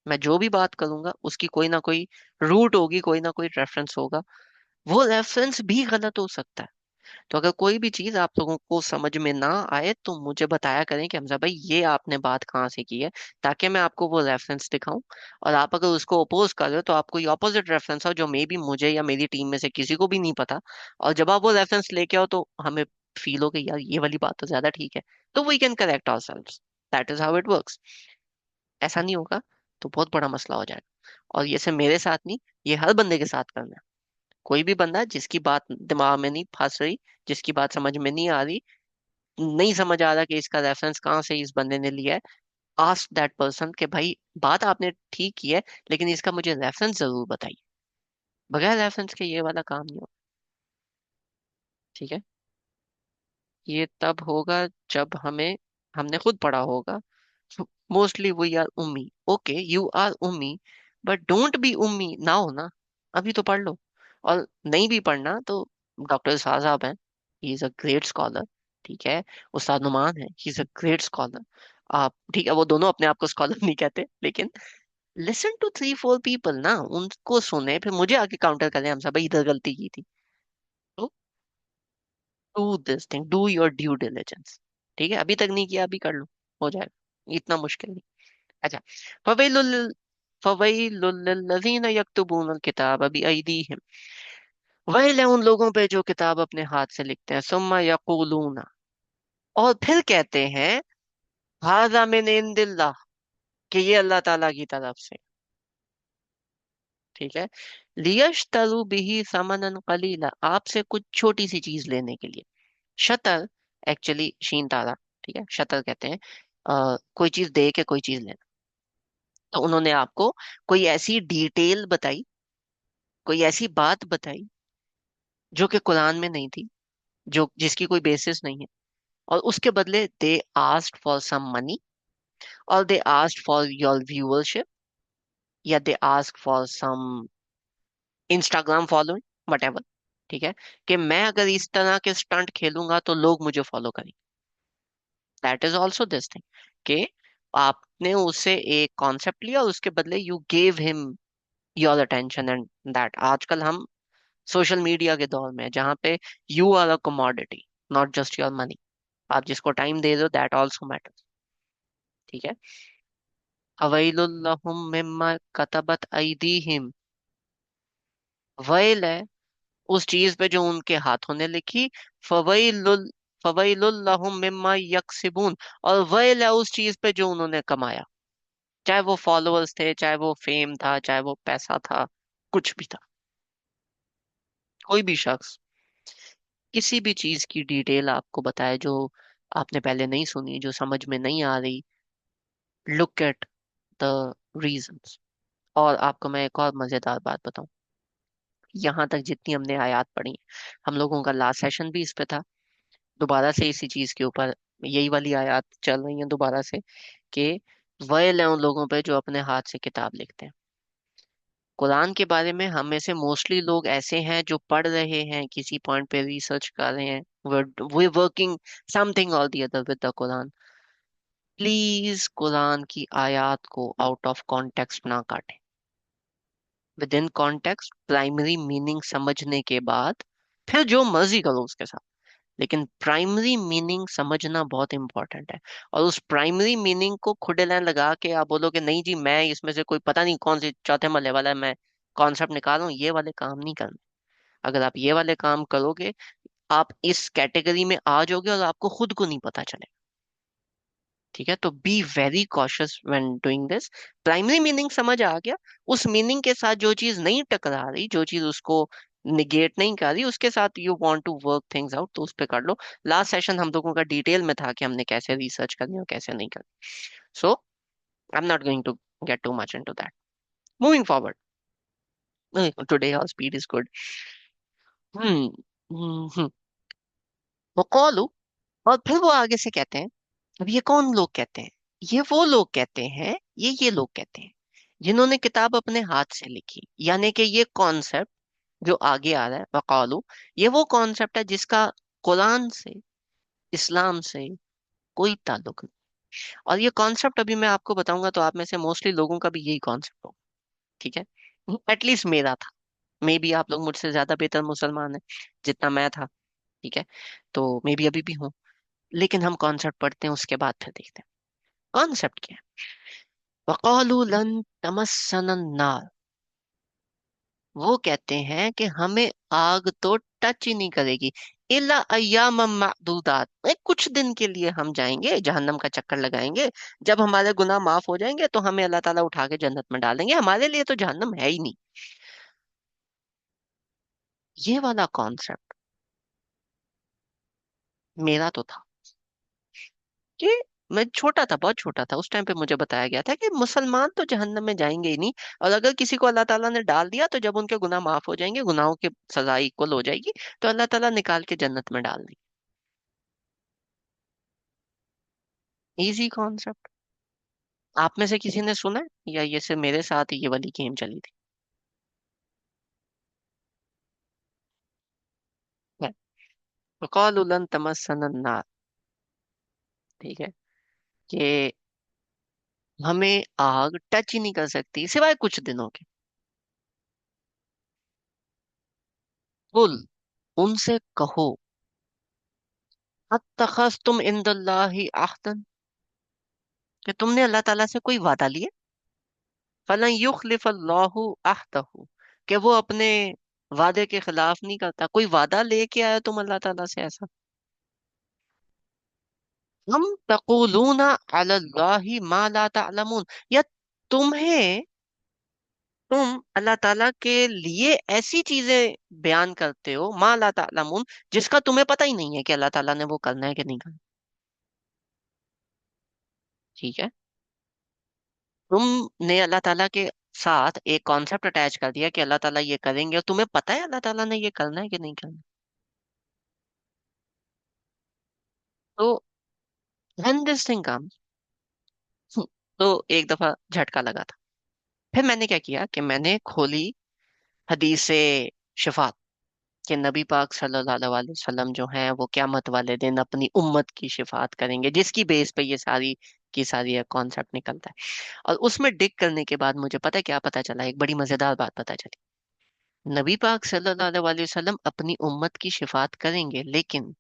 मैं जो भी बात करूंगा उसकी कोई ना कोई रूट होगी, कोई ना कोई रेफरेंस होगा, वो रेफरेंस भी गलत हो सकता है। तो अगर कोई भी चीज आप लोगों को समझ में ना आए तो मुझे बताया करें कि हमजा भाई ये आपने बात कहाँ से की है, ताकि मैं आपको वो रेफरेंस दिखाऊं। और आप अगर उसको अपोज कर रहे हो तो आप कोई ऑपोजिट रेफरेंस हो जो मे बी मुझे या मेरी टीम में से किसी को भी नहीं पता, और जब आप वो रेफरेंस लेके आओ तो हमें फील हो कि यार ये वाली बात तो ज्यादा ठीक है, तो we can correct ourselves. That is how it works. ऐसा नहीं होगा तो बहुत बड़ा मसला हो जाएगा। और ये सिर्फ मेरे साथ नहीं, ये हर बंदे के साथ करना है। कोई भी बंदा जिसकी बात दिमाग में नहीं फंस रही, जिसकी बात समझ में नहीं आ रही, नहीं समझ आ रहा कि इसका रेफरेंस कहाँ से इस बंदे ने लिया है, आस्क दैट पर्सन कि भाई बात आपने ठीक की है, लेकिन इसका मुझे रेफरेंस जरूर बताइए। बगैर रेफरेंस के ये वाला काम नहीं होगा। ठीक है, ये तब होगा जब हमने खुद पढ़ा होगा। मोस्टली वी आर उम्मी, ओके यू आर उम्मी, बट डोंट बी उम्मी ना हो ना, अभी तो पढ़ लो। और नहीं भी पढ़ना तो डॉक्टर साहब हैं, he is a great scholar. ठीक है, उस्ताद नुमान है, he is a great scholar. आप ठीक है, वो दोनों अपने आप को स्कॉलर नहीं कहते, लेकिन लिसन टू 3 4 पीपल ना, उनको सुने फिर मुझे आके काउंटर करें, हम सब भाई इधर गलती की थी। तो do this thing, do your due diligence. ठीक है, अभी तक नहीं किया, अभी कर लो, हो जाएगा, इतना मुश्किल नहीं। अच्छा, फवैलुल फवैलुल लल्लज़ीना यक्तुबूनल किताब बिअयदीहिम, वैल है उन लोगों पे जो किताब अपने हाथ से लिखते हैं, सुम्मा यकूलूना, और फिर कहते हैं, हाज़ा मिन इंदिल्लाह, कि ये अल्लाह ताला की तरफ से। ठीक है, लियश्तरू बिही समनन कलीला, आपसे कुछ छोटी सी चीज लेने के लिए। शतर एक्चुअली शीन तारा, ठीक है, शतर कहते हैं कोई चीज दे के कोई चीज लेना। तो उन्होंने आपको कोई ऐसी डिटेल बताई, कोई ऐसी बात बताई जो कि कुरान में नहीं थी, जो जिसकी कोई बेसिस नहीं है, और उसके बदले they asked for some money, और they asked for your viewership, या they asked for some Instagram following, what. ठीक है, कि मैं अगर इस तरह के स्टंट खेलूंगा तो लोग मुझे फॉलो करेंगे। That is also this thing, कि आपने उससे एक कॉन्सेप्ट लिया और उसके बदले you gave him your attention and that. आजकल हम सोशल मीडिया के दौर में हैं, जहाँ पे you are a commodity, not just your money. आप जिसको टाइम दे रहे हो दैट ऑल्सो मैटर्स। ठीक है, अवैलुल लहुम मिम्मा कतबत अयदीहिम, वैल है उस चीज पे जो उनके हाथों ने लिखी। फवैलुल फवैलुल लहुम मिम्मा यक्सिबून, और वैल है उस चीज पे जो उन्होंने कमाया, चाहे वो फॉलोअर्स थे, चाहे वो फेम था, चाहे वो पैसा था, कुछ भी था। कोई भी शख्स किसी भी चीज की डिटेल आपको बताए जो आपने पहले नहीं सुनी, जो समझ में नहीं आ रही, लुक एट द रीजंस। और आपको मैं एक और मजेदार बात बताऊं, यहाँ तक जितनी हमने आयत पढ़ी, हम लोगों का लास्ट सेशन भी इस पे था, दोबारा से इसी चीज के ऊपर यही वाली आयत चल रही है दोबारा से, कि वैल है उन लोगों पे जो अपने हाथ से किताब लिखते हैं। कुरान के बारे में हम में से मोस्टली लोग ऐसे हैं जो पढ़ रहे हैं, किसी पॉइंट पे रिसर्च कर रहे हैं, वे वर्किंग समथिंग और the other with the Quran. Please Quran की आयत को आउट ऑफ कॉन्टेक्स्ट ना काटें। With in context primary meaning समझने के बाद फिर जो मर्जी करो उसके साथ, लेकिन प्राइमरी मीनिंग समझना बहुत इंपॉर्टेंट है। और उस प्राइमरी मीनिंग को खुद लाइन लगा के आप बोलोगे नहीं जी मैं इसमें से कोई पता नहीं कौन सी चौथे मल्ले वाला मैं कॉन्सेप्ट निकाल रहा हूँ, ये वाले काम नहीं करने। अगर आप ये वाले काम करोगे आप इस कैटेगरी में आ जाओगे और आपको खुद को नहीं पता चलेगा। ठीक है, तो be very cautious when doing this. Primary meaning समझ आ गया, उस मीनिंग के साथ जो चीज नहीं टकरा रही, जो चीज उसको निगेट नहीं कर रही, उसके साथ you want to work things out, तो उस पे कर लो। लास्ट सेशन हम लोगों का डिटेल में था कि हमने कैसे रिसर्च करनी और कैसे नहीं करनी। So I am not going to get too much into that. Moving forward, today our speed is good. Hmm hmm वक़ालू, और फिर वो आगे से कहते हैं। अब ये कौन लोग कहते हैं? ये वो लोग कहते हैं, ये लोग कहते हैं जिन्होंने किताब अपने हाथ से लिखी। यानी कि ये कॉन्सेप्ट जो आगे आ रहा है वक़ालू, ये वो कॉन्सेप्ट है जिसका कुरान से, इस्लाम से कोई ताल्लुक नहीं। और ये कॉन्सेप्ट अभी मैं आपको बताऊंगा तो आप में से मोस्टली लोगों का भी यही कॉन्सेप्ट होगा। ठीक है, एटलीस्ट मेरा था। मे बी आप लोग मुझसे ज्यादा बेहतर मुसलमान हैं जितना मैं था। ठीक है, तो मे बी अभी भी हूँ। लेकिन हम कॉन्सेप्ट पढ़ते हैं उसके बाद फिर देखते हैं कॉन्सेप्ट क्या है। वक़ालू लन तमस्सना नार, वो कहते हैं कि हमें आग तो टच ही नहीं करेगी, इल्ला अय्याम मादूदात, कुछ दिन के लिए हम जाएंगे जहन्नम का चक्कर लगाएंगे। जब हमारे गुनाह माफ हो जाएंगे तो हमें अल्लाह ताला उठा के जन्नत में डालेंगे, हमारे लिए तो जहन्नम है ही नहीं। ये वाला कॉन्सेप्ट मेरा तो था कि मैं छोटा था, बहुत छोटा था उस टाइम पे, मुझे बताया गया था कि मुसलमान तो जहन्नम में जाएंगे ही नहीं, और अगर किसी को अल्लाह ताला ने डाल दिया तो जब उनके गुनाह माफ हो जाएंगे, गुनाहों की सजा इक्वल हो जाएगी, तो अल्लाह ताला निकाल के जन्नत में डाल देंगे। Easy concept. आप में से किसी ने सुना है या ये सिर्फ मेरे साथ ही ये वाली गेम चली थी? वक़ालू लन तमस्सना अन्नार, ठीक है, कि हमें आग टच ही नहीं कर सकती सिवाय कुछ दिनों के। कुल, उनसे कहो, अत्तखज़्तुम इंदल्लाहि अहदन, कि तुमने अल्लाह ताला से कोई वादा लिया। फलन युखलिफल्लाहु अहदहु, कि वो अपने वादे के खिलाफ नहीं करता। कोई वादा लेके आया तुम अल्लाह ताला से ऐसा? हम तक़ूलूना अलल्लाहि मा ला तअलमून, या तुम्हें तुम अल्लाह ताला के लिए ऐसी चीजें बयान करते हो मा ला तअलमून, जिसका तुम्हें पता ही नहीं है कि अल्लाह ताला ने वो करना है कि नहीं करना। ठीक है, तुमने अल्लाह ताला के साथ एक कॉन्सेप्ट अटैच कर दिया कि अल्लाह ताला ये करेंगे, और तुम्हें पता है अल्लाह ताला ने ये करना है कि नहीं करना। तो व्हेन दिस थिंग कम्स, तो एक दफा झटका लगा था। फिर मैंने क्या किया कि मैंने खोली हदीस शिफात, कि नबी पाक सल्लल्लाहु अलैहि वसल्लम जो हैं वो क़यामत वाले दिन अपनी उम्मत की शिफात करेंगे, जिसकी बेस पे ये सारी की सारी कॉन्सेप्ट निकलता है। और उसमें डिग करने के बाद मुझे पता है क्या पता चला, एक बड़ी मजेदार बात पता चली। नबी पाक सल्लल्लाहु अलैहि वसल्लम अपनी उम्मत की शिफात करेंगे, लेकिन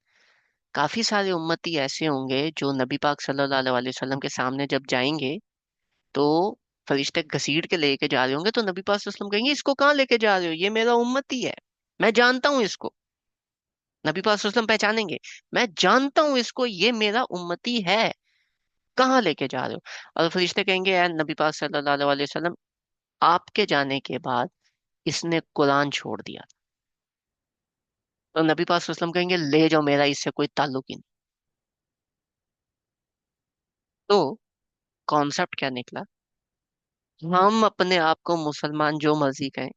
काफी सारे उम्मती ऐसे होंगे जो नबी पाक सल्लल्लाहु अलैहि वसल्लम के सामने जब जाएंगे तो फरिश्ते घसीट के लेके जा रहे होंगे, तो नबी पाक सल्लल्लाहु अलैहि वसल्लम कहेंगे इसको कहाँ लेके जा रहे हो, ये मेरा उम्मती है, मैं जानता हूँ इसको। नबी पाक सल्लल्लाहु अलैहि वसल्लम पहचानेंगे, मैं जानता हूँ इसको, ये मेरा उम्मती है, कहाँ लेके जा रहे हो। और फरिश्ते कहेंगे यार नबी पाक सल्लल्लाहु अलैहि वसल्लम, आपके जाने के बाद इसने कुरान छोड़ दिया। तो नबी पाक सल्लल्लाहु अलैहि वसल्लम कहेंगे ले जाओ, मेरा इससे कोई ताल्लुक ही नहीं। तो कॉन्सेप्ट क्या निकला, हम अपने आप को मुसलमान जो मर्जी कहें,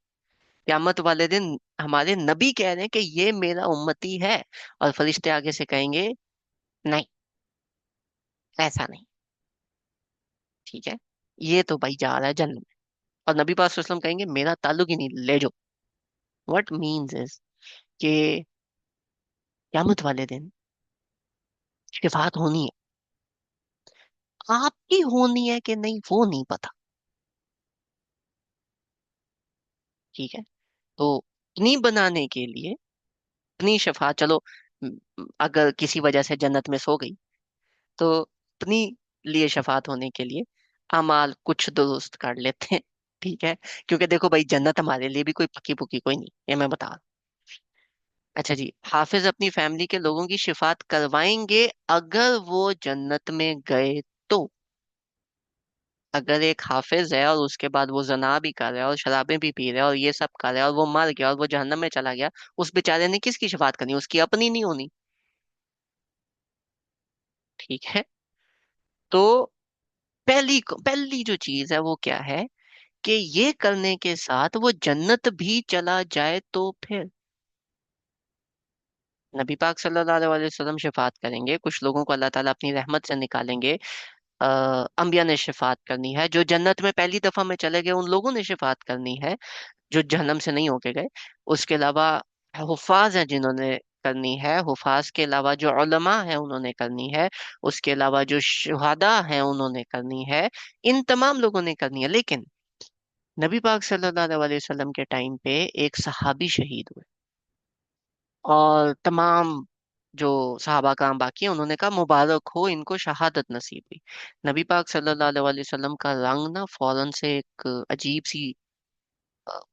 क्यामत वाले दिन हमारे नबी कह रहे हैं कि ये मेरा उम्मती है, और फरिश्ते आगे से कहेंगे नहीं, ऐसा नहीं। ठीक है, ये तो भाई जा रहा है जन्नत में, और नबी पाक सल्लल्लाहु अलैहि वसल्लम कहेंगे मेरा ताल्लुक ही नहीं, ले जाओ। व्हाट मीन्स इज कि क्यामत वाले दिन शिफात होनी है, आपकी होनी है कि नहीं वो नहीं पता। ठीक है, तो इतनी बनाने के लिए, इतनी शफात, चलो अगर किसी वजह से जन्नत में सो गई, तो अपनी लिए शफात होने के लिए अमाल कुछ दुरुस्त कर लेते हैं। ठीक है, क्योंकि देखो भाई, जन्नत हमारे लिए भी कोई पक्की पुक्की कोई नहीं, ये मैं बता रहा हूं। अच्छा जी, हाफिज अपनी फैमिली के लोगों की शिफात करवाएंगे अगर वो जन्नत में गए तो। अगर एक हाफिज है और उसके बाद वो जना भी कर रहा है और शराबें भी पी रहा है और ये सब कर रहा है और वो मर गया और वो जहन्नम में चला गया, उस बेचारे ने किसकी शफात करनी, उसकी अपनी नहीं होनी। ठीक है, तो पहली जो चीज है वो क्या है, कि ये करने के साथ वो जन्नत भी चला जाए तो फिर नबी पाक सल्लल्लाहु अलैहि वसल्लम शिफात करेंगे, कुछ लोगों को अल्लाह ताला अपनी रहमत से निकालेंगे। अंबिया ने शिफात करनी है, जो जन्नत में पहली दफा में चले गए उन लोगों ने शिफात करनी है जो जहन्नम से नहीं होके गए। उसके अलावा हुफाज हैं जिन्होंने करनी है, हुफाज के अलावा जो उलमा है उन्होंने करनी है, उसके अलावा जो शुहदा हैं उन्होंने करनी है। इन तमाम लोगों ने करनी है, लेकिन नबी पाक सल्लल्लाहु अलैहि वसल्लम के टाइम पे एक सहाबी शहीद हुए, और तमाम जो सहाबा काम बाकी है उन्होंने कहा मुबारक हो, इनको शहादत नसीब हुई। नबी पाक सल्लल्लाहु अलैहि वसल्लम का रंग ना फौरन से एक अजीब सी,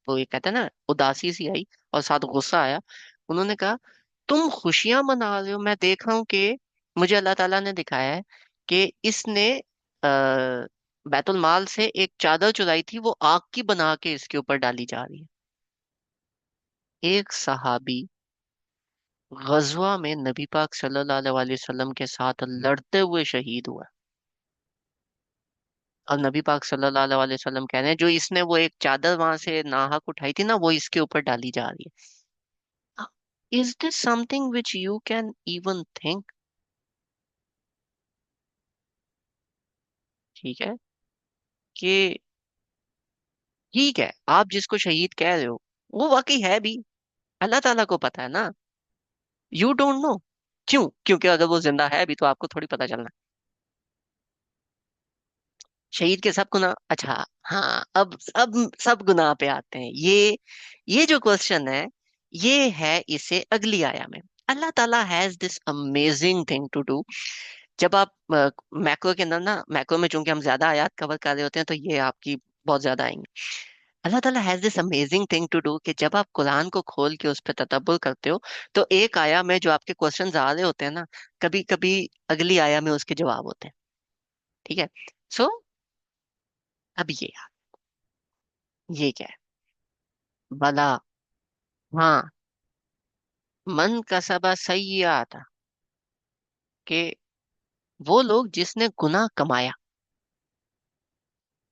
वो ये कहते हैं ना, उदासी सी आई और साथ गुस्सा आया। उन्होंने कहा, तुम खुशियां मना रहे हो, मैं देख रहा हूँ कि मुझे अल्लाह ताला ने दिखाया है कि इसने बैतुल माल से एक चादर चुराई थी, वो आग की बना के इसके ऊपर डाली जा रही है। एक सहाबी गजवा में नबी पाक सल्लल्लाहु अलैहि वसल्लम के साथ लड़ते हुए शहीद हुआ। और नबी पाक सल्लल्लाहु अलैहि वसल्लम कह रहे हैं जो इसने वो एक चादर वहां से नाहक उठाई थी ना, वो इसके ऊपर डाली जा रही है। Is this something which you can even think? ठीक है, कि ठीक है, आप जिसको शहीद कह रहे हो वो वाकई है भी, अल्लाह ताला को पता है ना, यू डोंट नो। क्यों? क्योंकि अगर वो जिंदा है भी तो आपको थोड़ी पता चलना। शहीद के सब गुनाह, अच्छा, हाँ, अब सब गुनाह पे आते हैं। ये जो क्वेश्चन है, ये है इसे अगली आया में। अल्लाह ताला has this amazing thing to do. जब आप मैक्रो के अंदर ना, मैक्रो में चूंकि हम ज्यादा आयात कवर कर रहे होते हैं तो ये आपकी बहुत ज्यादा आएंगी। अल्लाह ताला has this amazing thing to do कि जब आप कुरान को खोल के उस पर तदब्बर करते हो, तो एक आया में जो आपके क्वेश्चंस आ रहे होते हैं ना, कभी कभी अगली आया में उसके जवाब होते हैं। ठीक है, सो अब ये क्या है? भला, हाँ, मन कसबा सय्याता, कि वो लोग जिसने गुनाह कमाया,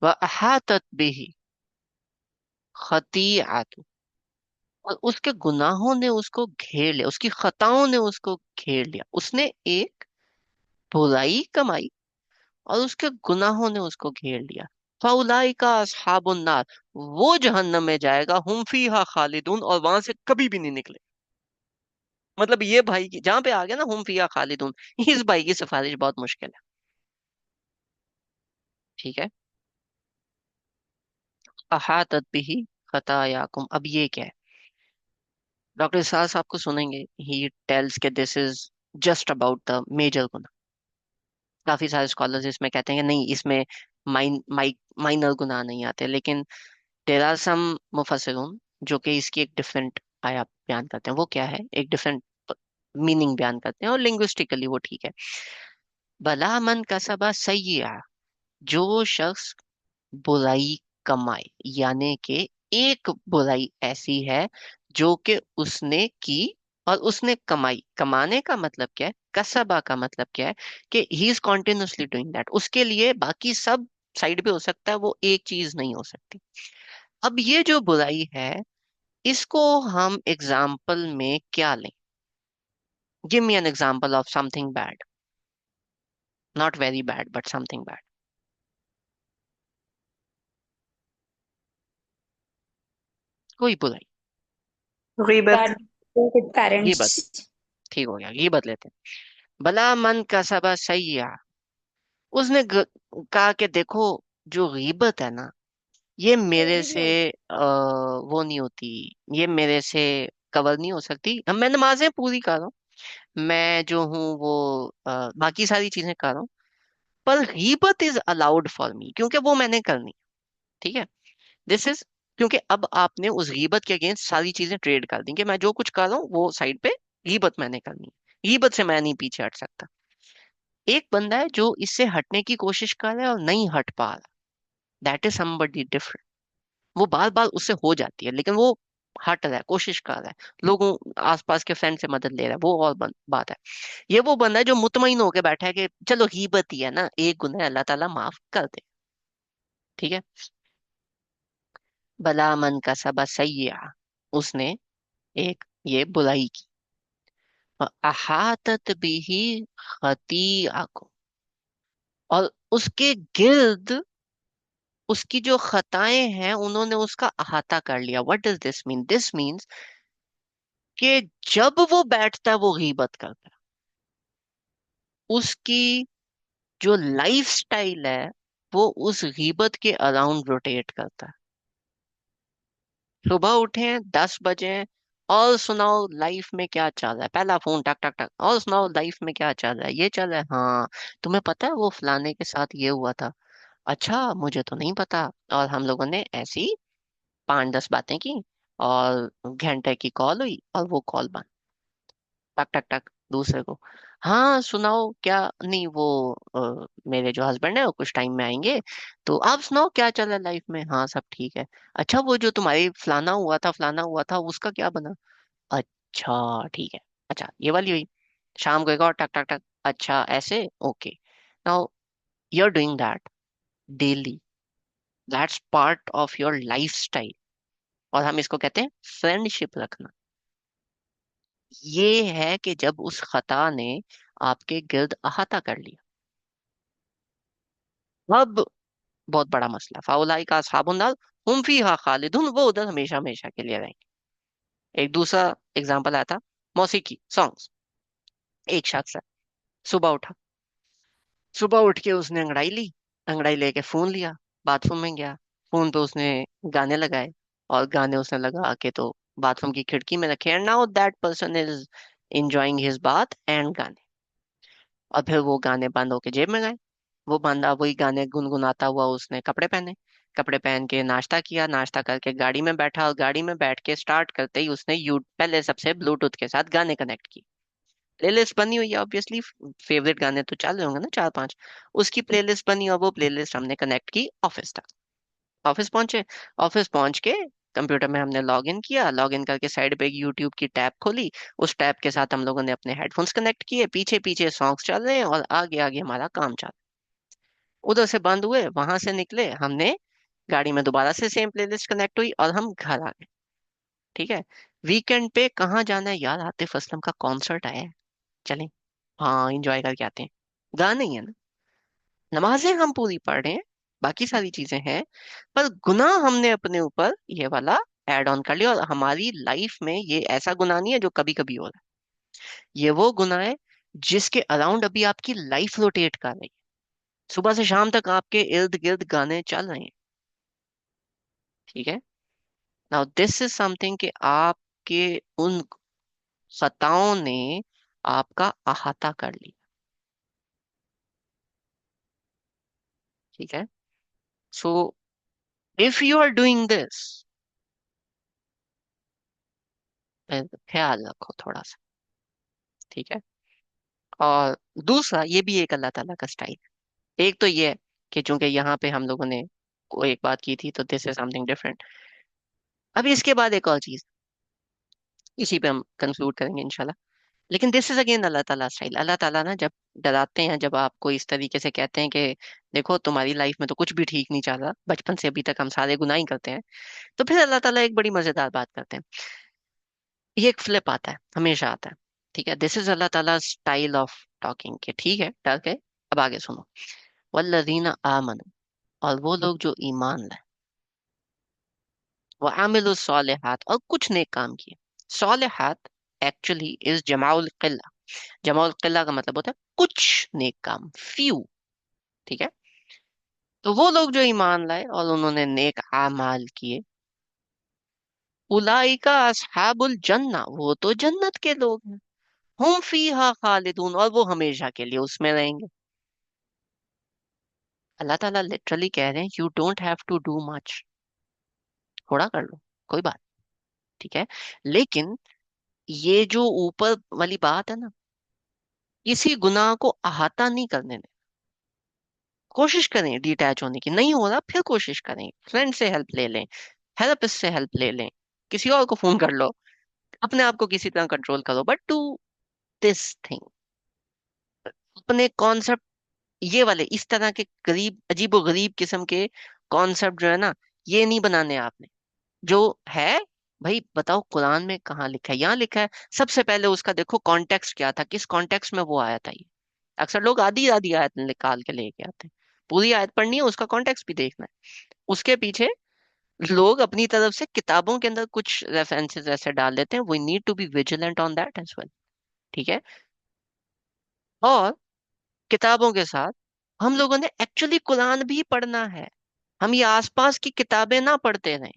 वह अहातत बिही खतीआतु, और उसके गुनाहों ने उसको घेर लिया, उसकी खताओं ने उसको घेर लिया। उसने एक बुराई कमाई और उसके गुनाहों ने उसको घेर लिया। फउलाई का असहाबुन नार, वो जहन्नम में जाएगा, हुम फीहा खालिदून, और वहां से कभी भी नहीं निकले। मतलब ये भाई की जहां पे आ गया ना, हुम फीहा खालिदून, इस भाई की सिफारिश बहुत मुश्किल है। ठीक है, अहातत बिही खतायाकुम। अब ये क्या है? डॉक्टर साहब आपको सुनेंगे, ही टेल्स के this is just about the major गुनाह। काफी सारे स्कॉलर्स इसमें कहते हैं कि नहीं, इसमें माइनर गुनाह नहीं आते, लेकिन देयर आर सम मुफस्सिरून जो कि इसकी एक डिफरेंट आया बयान करते हैं। वो क्या है? एक डिफरेंट मीनिंग बयान करते हैं, और लिंग्विस्टिकली वो ठीक है। भला मन कसबा सय्या, जो शख्स बुराई कमाए, यानी कि एक बुराई ऐसी है जो कि उसने की और उसने कमाई। कमाने का मतलब क्या है? कसबा का मतलब क्या है? कि he is continuously doing that. उसके लिए बाकी सब साइड पे हो सकता है, वो एक चीज नहीं हो सकती। अब ये जो बुराई है, इसको हम एग्जाम्पल में क्या लें? Give me an example of something bad, not very bad but something bad. कोई बुराई। Bad गीबत। with गीबत, parents. ठीक हो गया, गीबत लेते हैं। भला मन का सबा सैया, उसने कहा कि देखो, जो गीबत है ना, ये मेरे से वो नहीं होती, ये मेरे से कवर नहीं हो सकती। हम मैं नमाजें पूरी कर रहा हूँ, मैं जो हूँ वो बाकी सारी चीजें कर रहा हूँ, पर गीबत इज अलाउड फॉर मी क्योंकि वो मैंने करनी। ठीक है, दिस इज, क्योंकि अब आपने उस गीबत के अगेंस्ट सारी चीजें ट्रेड कर दी कि मैं जो कुछ कर रहा हूँ वो साइड पे गीबत मैंने करनी है, गीबत से मैं नहीं पीछे हट सकता। एक बंदा है जो इससे हटने की कोशिश कर रहा है और नहीं हट पा रहा, दैट इज समबडी डिफरेंट। वो बार बार उससे हो जाती है लेकिन वो हट रहा है, कोशिश कर रहा है, लोगों आसपास के फ्रेंड से मदद ले रहा है, वो और बात है। ये वो बंदा है जो मुतमईन होके बैठा है कि चलो गीबत ही है ना, एक गुनाह अल्लाह ताला माफ कर दे। ठीक है, भला मन का सबा सय्या, उसने एक ये बुराई की, अहातत बिही खतीआ को, और उसके गिर्द उसकी जो खताएं हैं उन्होंने उसका अहाता कर लिया। What does this mean? This means कि जब वो बैठता है वो गीबत करता है, उसकी जो लाइफ स्टाइल है वो उस गीबत के अराउंड रोटेट करता है। सुबह उठे हैं 10 बजे हैं, और सुनाओ लाइफ में क्या चल रहा है, पहला फोन टक टक टक, और सुनाओ लाइफ में क्या चल रहा है, ये चल रहा है, हाँ तुम्हें पता है वो फलाने के साथ ये हुआ था, अच्छा मुझे तो नहीं पता, और हम लोगों ने ऐसी 5-10 बातें की, और घंटे की कॉल हुई और वो कॉल बंद, टक टक टक दूसरे को, हाँ सुनाओ क्या, नहीं वो मेरे जो हस्बैंड है वो कुछ टाइम में आएंगे, तो आप सुनाओ क्या चल रहा है लाइफ में, हाँ सब ठीक है, अच्छा वो जो तुम्हारी फलाना हुआ था उसका क्या बना, अच्छा ठीक है, अच्छा ये वाली हुई, शाम को एक और टक टक टक, अच्छा ऐसे, okay, now you are doing that daily, that's part of your lifestyle, और हम इसको कहते हैं फ्रेंडशिप रखना। ये है कि जब उस खता ने आपके गिर्द अहाता कर लिया, अब बहुत बड़ा मसला, फाउलाई का असहाबुन नार हुम फीहा खालिदुन, वो उधर हमेशा हमेशा के लिए रहेंगे। एक दूसरा एग्जांपल आता, मौसीकी सॉन्ग्स। एक शख्स है, सुबह उठा, सुबह उठ के उसने अंगड़ाई ली, अंगड़ाई लेके फोन लिया, बाथरूम में गया, फोन पे उसने गाने लगाए, और गाने उसने लगा के तो बाथरूम की खिड़की में रखे, and now that person is enjoying his bath and गाने, और फिर वो गाने बंद होके जेब में गए। वो बंदा वही गाने गुनगुनाता हुआ उसने कपड़े पहने, कपड़े पहन के नाश्ता किया, नाश्ता करके गाड़ी में बैठा, और गाड़ी में बैठ के स्टार्ट करते ही उसने यू पहले सबसे ब्लूटूथ के साथ गाने कनेक्ट की, प्लेलिस्ट बनी हुई है ऑब्वियसली, फेवरेट गाने तो चल रहे होंगे ना 4-5, उसकी प्लेलिस्ट बनी, और वो प्लेलिस्ट हमने कनेक्ट की ऑफिस तक। ऑफिस पहुंचे, ऑफिस पहुंच के कंप्यूटर में हमने लॉग इन किया, लॉग इन करके साइड पे एक यूट्यूब की टैब खोली, उस टैब के साथ हम लोगों ने अपने हेडफोन्स कनेक्ट किए, पीछे पीछे सॉन्ग्स चल रहे हैं और आगे आगे हमारा काम चल रहा है। उधर से बंद हुए, वहां से निकले, हमने गाड़ी में दोबारा से सेम प्लेलिस्ट कनेक्ट हुई और हम घर आ गए। ठीक है, वीकेंड पे कहाँ जाना है यार, आतिफ असलम का कॉन्सर्ट आया है, चलें, हाँ इंजॉय करके आते हैं, गाने ही है ना, नमाजें हम पूरी पढ़ रहे हैं, बाकी सारी चीजें हैं, पर गुनाह हमने अपने ऊपर ये वाला ऐड ऑन कर लिया, और हमारी लाइफ में ये ऐसा गुनाह नहीं है जो कभी कभी हो रहा है, ये वो गुनाह है जिसके अराउंड अभी आपकी लाइफ रोटेट कर रही है, सुबह से शाम तक आपके इर्द गिर्द गाने चल रहे हैं। ठीक है, नाउ दिस इज समथिंग कि आपके उन खताओं ने आपका अहाता कर लिया। ठीक है, so if you are doing this, ख्याल रखो थोड़ा सा। ठीक है, और दूसरा ये भी एक अल्लाह ताला का स्टाइल है। एक तो ये है कि चूंकि यहाँ पे हम लोगों ने कोई एक बात की थी तो दिस इज समथिंग डिफरेंट। अभी इसके बाद एक और चीज, इसी पे हम कंक्लूड करेंगे इंशाल्लाह। लेकिन दिस इज अगेन अल्लाह ताला स्टाइल। अल्लाह ताला ना जब डराते हैं, जब आपको इस तरीके से कहते हैं कि देखो तुम्हारी लाइफ में तो कुछ भी ठीक नहीं चल रहा, बचपन से अभी तक हम सारे गुनाह ही करते हैं, तो फिर अल्लाह ताला एक बड़ी मजेदार बात करते हैं। ये एक फ्लिप आता है, हमेशा आता है। ठीक है, दिस इज अल्लाह ताला स्टाइल ऑफ टॉकिंग के, ठीक है डर गए, अब आगे सुनो। वल्लजीना आमनु, और वो लोग जो ईमान लाए, वो आमिलु सालिहात, और कुछ नेक काम किए। सालिहात एक्चुअली इज जमाउल किल्ला, जमाउल किल्ला का मतलब होता है कुछ नेक काम, फ्यू। ठीक है, तो वो लोग जो ईमान लाए और उन्होंने नेक आमाल किए, उलाइका अस्हाबुल जन्ना, वो तो जन्नत के लोग हैं, हुम फीहा खालिदून, और वो हमेशा के लिए उसमें रहेंगे। अल्लाह ताला लिटरली कह रहे हैं you don't have to do much, थोड़ा कर लो, कोई बात, ठीक है। लेकिन ये जो ऊपर वाली बात है ना, किसी गुनाह को अहाता नहीं करने दें। कोशिश करें डिटैच होने की, नहीं हो रहा फिर कोशिश करें, फ्रेंड से हेल्प ले लें, थेरेपिस्ट से हेल्प ले लें, किसी और को फोन कर लो, अपने आप को किसी तरह कंट्रोल करो, बट डू दिस थिंग। अपने कॉन्सेप्ट ये वाले इस तरह के गरीब अजीबो गरीब किस्म के कॉन्सेप्ट जो है ना, ये नहीं बनाने आपने। जो है, भाई बताओ कुरान में कहाँ लिखा है? यहाँ लिखा है, सबसे पहले उसका देखो कॉन्टेक्स्ट क्या था, किस कॉन्टेक्स्ट में वो आया था ये। अक्सर लोग आधी आधी आयत निकाल के लेके आते हैं, पूरी आयत पढ़नी है, उसका कॉन्टेक्स्ट भी देखना है। उसके पीछे लोग अपनी तरफ से किताबों के अंदर कुछ रेफरेंसेस ऐसे डाल देते हैं, we need to be vigilant on that as well, ठीक है। और किताबों के साथ हम लोगों ने एक्चुअली कुरान भी पढ़ना है। हम ये आसपास की किताबें ना पढ़ते रहें,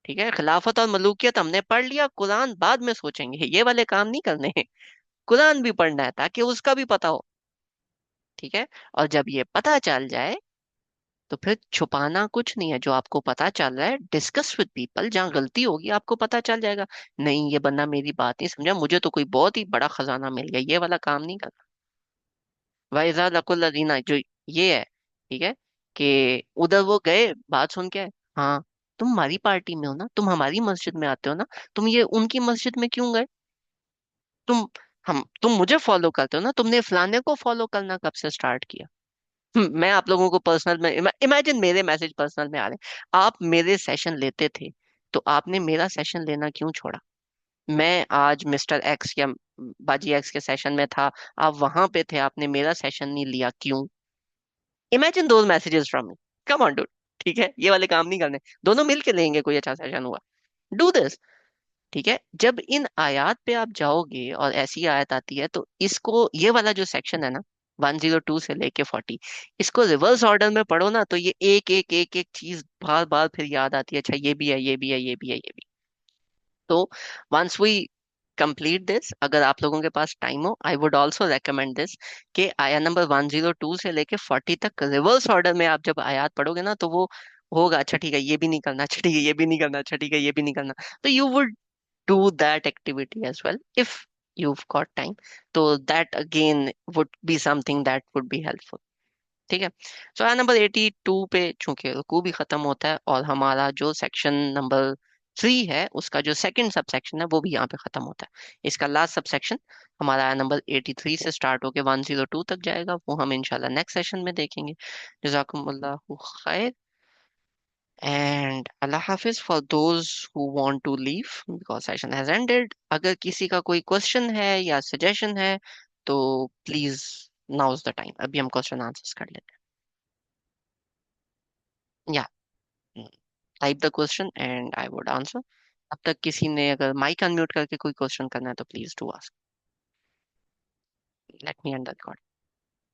ठीक है। खिलाफत और मलूकियत हमने पढ़ लिया, कुरान बाद में सोचेंगे, ये वाले काम नहीं करने हैं। कुरान भी पढ़ना है ताकि उसका भी पता हो, ठीक है। और जब ये पता चल जाए तो फिर छुपाना कुछ नहीं है, जो आपको पता चल रहा है डिस्कस विद पीपल, जहाँ गलती होगी आपको पता चल जाएगा। नहीं ये बंदा मेरी बात नहीं समझा, मुझे तो कोई बहुत ही बड़ा खजाना मिल गया, ये वाला काम नहीं करना। वाइजा लकुल लदीना जो ये है, ठीक है, कि उधर वो गए बात सुन के, हाँ तुम हमारी पार्टी में हो ना, तुम हमारी मस्जिद में आते हो ना, तुम ये उनकी मस्जिद में क्यों गए? तुम तुम मुझे फॉलो करते हो ना, तुमने फलाने को फॉलो करना कब से स्टार्ट किया? मैं आप लोगों को पर्सनल में इमेजिन मेरे मैसेज पर्सनल में आ रहे हैं, आप मेरे सेशन लेते थे, तो आपने मेरा सेशन लेना क्यों छोड़ा? मैं आज मिस्टर एक्स या बाजी एक्स के सेशन में था, आप वहां पे थे, आपने मेरा सेशन नहीं लिया, क्यों? Imagine those messages from me, come on dude, ठीक है। ये वाले काम नहीं करने, दोनों मिलके लेंगे कोई अच्छा सेशन हुआ, डू दिस, ठीक है। जब इन आयात पे आप जाओगे और ऐसी आयत आती है, तो इसको ये वाला जो सेक्शन है ना, 102 से लेके 40, इसको रिवर्स ऑर्डर में पढ़ो ना, तो ये एक एक एक एक चीज बार बार फिर याद आती है, अच्छा ये भी है, ये भी है, ये भी है, ये भी। तो वंस वी कंप्लीट दिस, अगर आप लोगों के पास टाइम हो, I would also recommend this, कि आया नंबर 102 से लेके 40 तक रिवर्स ऑर्डर में आप जब आयात पढ़ोगे ना, तो वो होगा, अच्छा ठीक है ये भी नहीं करना, अच्छा ठीक है ये भी नहीं करना, अच्छा ठीक है ये भी नहीं करना, तो you would do that activity as well if you've got time. So that again would be something that would be helpful, ठीक है। सो आया नंबर 82 पे चूंकि रुकू भी खत्म होता है, और हमारा जो सेक्शन नंबर 3 है उसका जो सेकंड सब सेक्शन है वो भी यहाँ पे खत्म होता है। इसका लास्ट सब सेक्शन हमारा आया नंबर 83 से स्टार्ट होके 102 तक जाएगा, वो हम इंशाल्लाह नेक्स्ट सेशन में देखेंगे। जजाकुमुल्लाहु खैर, एंड अल्लाह हाफिज for those who want to leave, because session has ended. अगर किसी का कोई क्वेश्चन है या सजेशन है तो please, now is the time, अभी हम क्वेश्चन आंसर्स कर लेते हैं, या type the question and I would answer. अब तक किसी ने अगर माइक अनम्यूट करके कोई क्वेश्चन करना है तो please do ask, let me and the